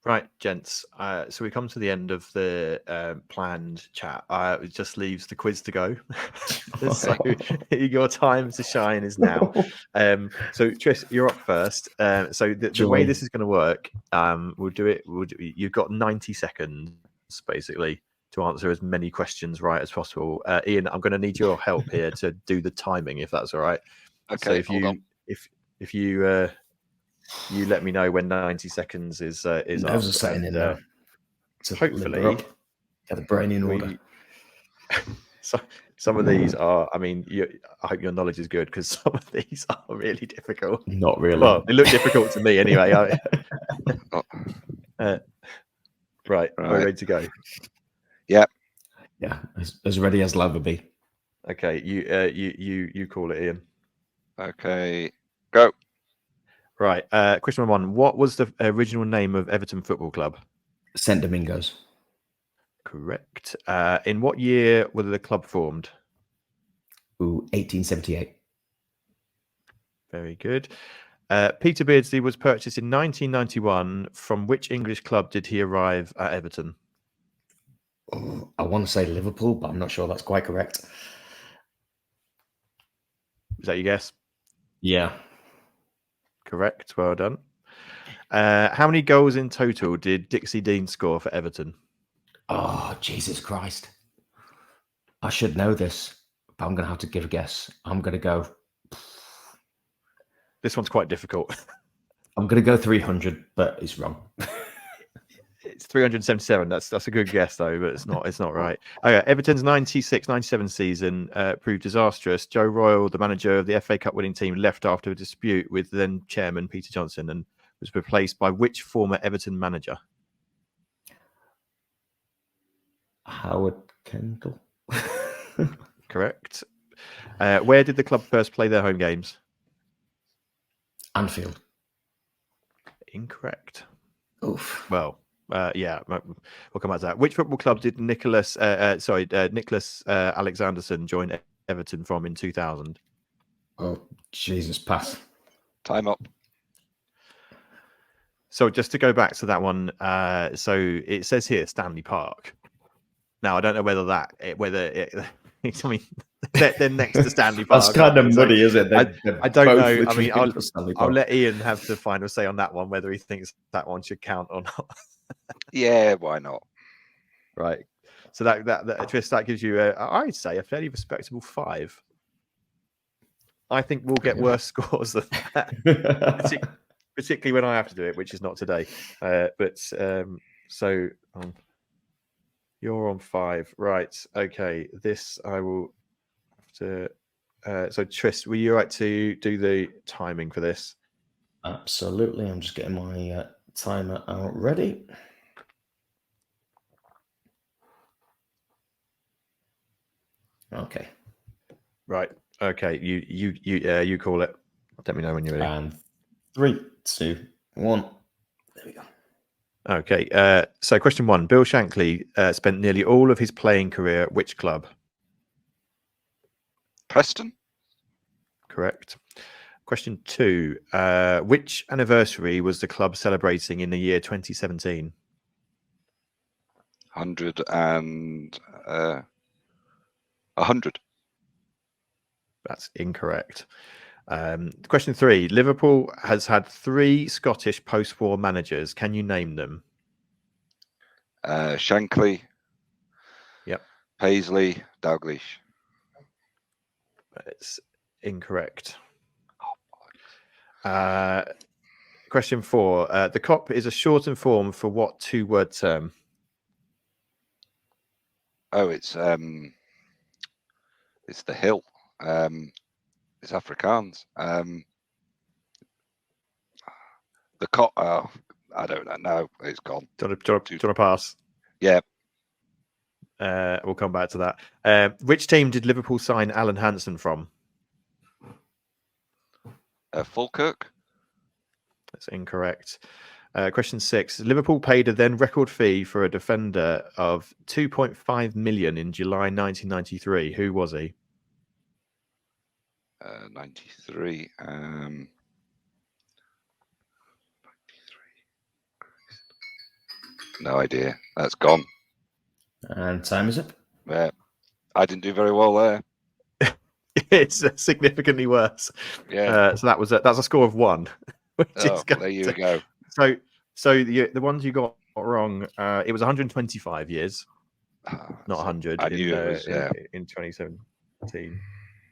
Right, gents. So we come to the end of the planned chat. It just leaves the quiz to go. So your time to shine is now. So Tris, you're up first. So the way this is going to work, we'll do it. You've got 90 seconds basically to answer as many questions right as possible. Iain, I'm going to need your help here to do the timing, if that's all right. Okay. So if you let me know when 90 seconds is up. Nerves are setting in now. Hopefully, get the brain in order. So some of these are. I mean, I hope your knowledge is good because some of these are really difficult. Not really. Well, they look difficult to me anyway. Right. Are we ready to go? Yeah. Yeah. As ready as I'll ever be. Okay. You call it, Iain. Okay. Go. Right. Question number 1. What was the original name of Everton Football Club? St. Domingos. Correct. In what year was the club formed? 1878. Very good. Peter Beardsley was purchased in 1991. From which English club did he arrive at Everton? I want to say Liverpool, but I'm not sure that's quite correct. Is that your guess? Yeah. Correct. Well done. How many goals in total did Dixie Dean score for Everton? Oh, Jesus Christ. I should know this, but I'm going to have to give a guess. I'm going to go... This one's quite difficult. I'm going to go 300, but it's wrong. It's 377. That's a good guess, though, but it's not right. Okay, Everton's 96-97 season proved disastrous. Joe Royle, the manager of the FA Cup winning team, left after a dispute with then chairman Peter Johnson and was replaced by which former Everton manager? Howard Kendall. Correct. Where did the club first play their home games? Anfield. Incorrect. Oof. Well, we'll come back to that. Which football club did Nicholas Alexanderson join Everton from in 2000? Oh, Jesus, pass. Time up. So just to go back to that one, so it says here Stanley Park. Now I don't know whether I mean, they're next to Stanley Park. That's kind of muddy, isn't it? I don't know. I mean, I'll let Iain have the final say on that one, whether he thinks that one should count or not. Yeah, why not? Right. So that Tris, that gives you I'd say a fairly respectable 5. I think we'll get worse scores than that, particularly when I have to do it, which is not today. So you're on 5, right? Okay, this I will have to. So Tris, were you right to do the timing for this? Absolutely. I'm just getting my timer out ready. Okay. Right. Okay. You call it. Let me know when you're ready. And 3, 2, 1. There we go. Okay. So question 1: Bill Shankly spent nearly all of his playing career at which club? Preston. Correct. Question 2: which anniversary was the club celebrating in the year 2017? 100. That's incorrect. Question 3: Liverpool has had 3 Scottish post-war managers. Can you name them? Shankly. Yep. Paisley. Dalglish. It's incorrect. Question 4: the COP is a shortened form for what 2-word term? Oh, it's the hill. It's Afrikaans. The COP. Oh, I don't know. No, it's gone. Do you want to pass? Yeah. We'll come back to that. Which team did Liverpool sign Alan Hansen from? Falkirk. That's incorrect. Question 6: Liverpool paid a then record fee for a defender of 2.5 million in July 1993. Who was he? 93. 93. No idea. That's gone. And time is up. Yeah, I didn't do very well there. It's significantly worse. Yeah. So that's a score of 1. Which is there you go. So the ones you got wrong, it was 125 years, not 100. I knew it was, in 2017.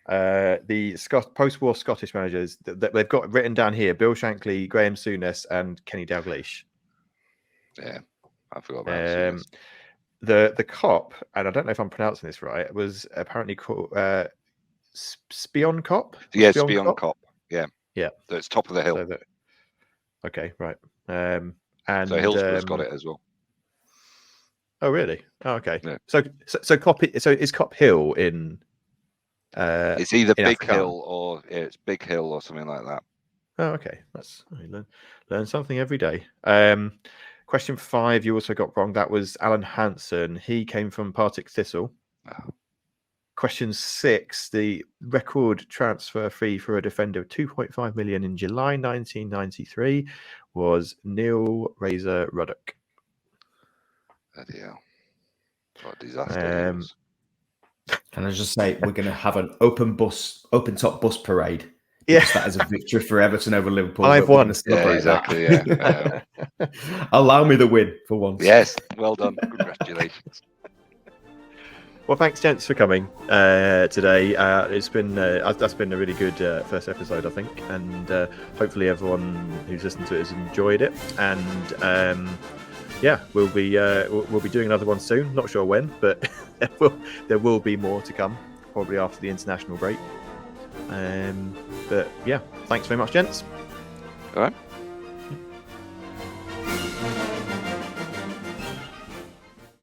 The post-war Scottish managers that they've got written down here: Bill Shankly, Graham Souness, and Kenny Dalglish. Yeah, I forgot about Souness. The COP, and I don't know if I'm pronouncing this right, was apparently called Spion Cop. Yeah, Spion Cop. Yeah. Yeah. So it's top of the hill. Okay, right. And so Hillsborough's got it as well. Oh, really? Oh, okay. Yeah. So Cop. So is Cop Hill in? It's either in Big Afrikaans? Hill or it's Big Hill or something like that. Oh, okay. That's learn something every day. Question 5, you also got wrong. That was Alan Hansen. He came from Partick Thistle. Oh. Question 6: the record transfer fee for a defender of 2.5 million in July 1993 was Neil Razor Ruddock. Bloody hell. What a disaster he was. Can I just say we're going to have an open top bus parade? Yeah, that is a victory for Everton over Liverpool. I've won. Yeah, exactly. Yeah. Allow me the win for once. Yes, well done. Congratulations. Well, thanks, gents, for coming today. It's been that's been a really good first episode, I think, and hopefully everyone who's listened to it has enjoyed it. And yeah, we'll be doing another one soon. Not sure when, but there will be more to come, probably after the international break. But yeah, thanks very much, gents. All right.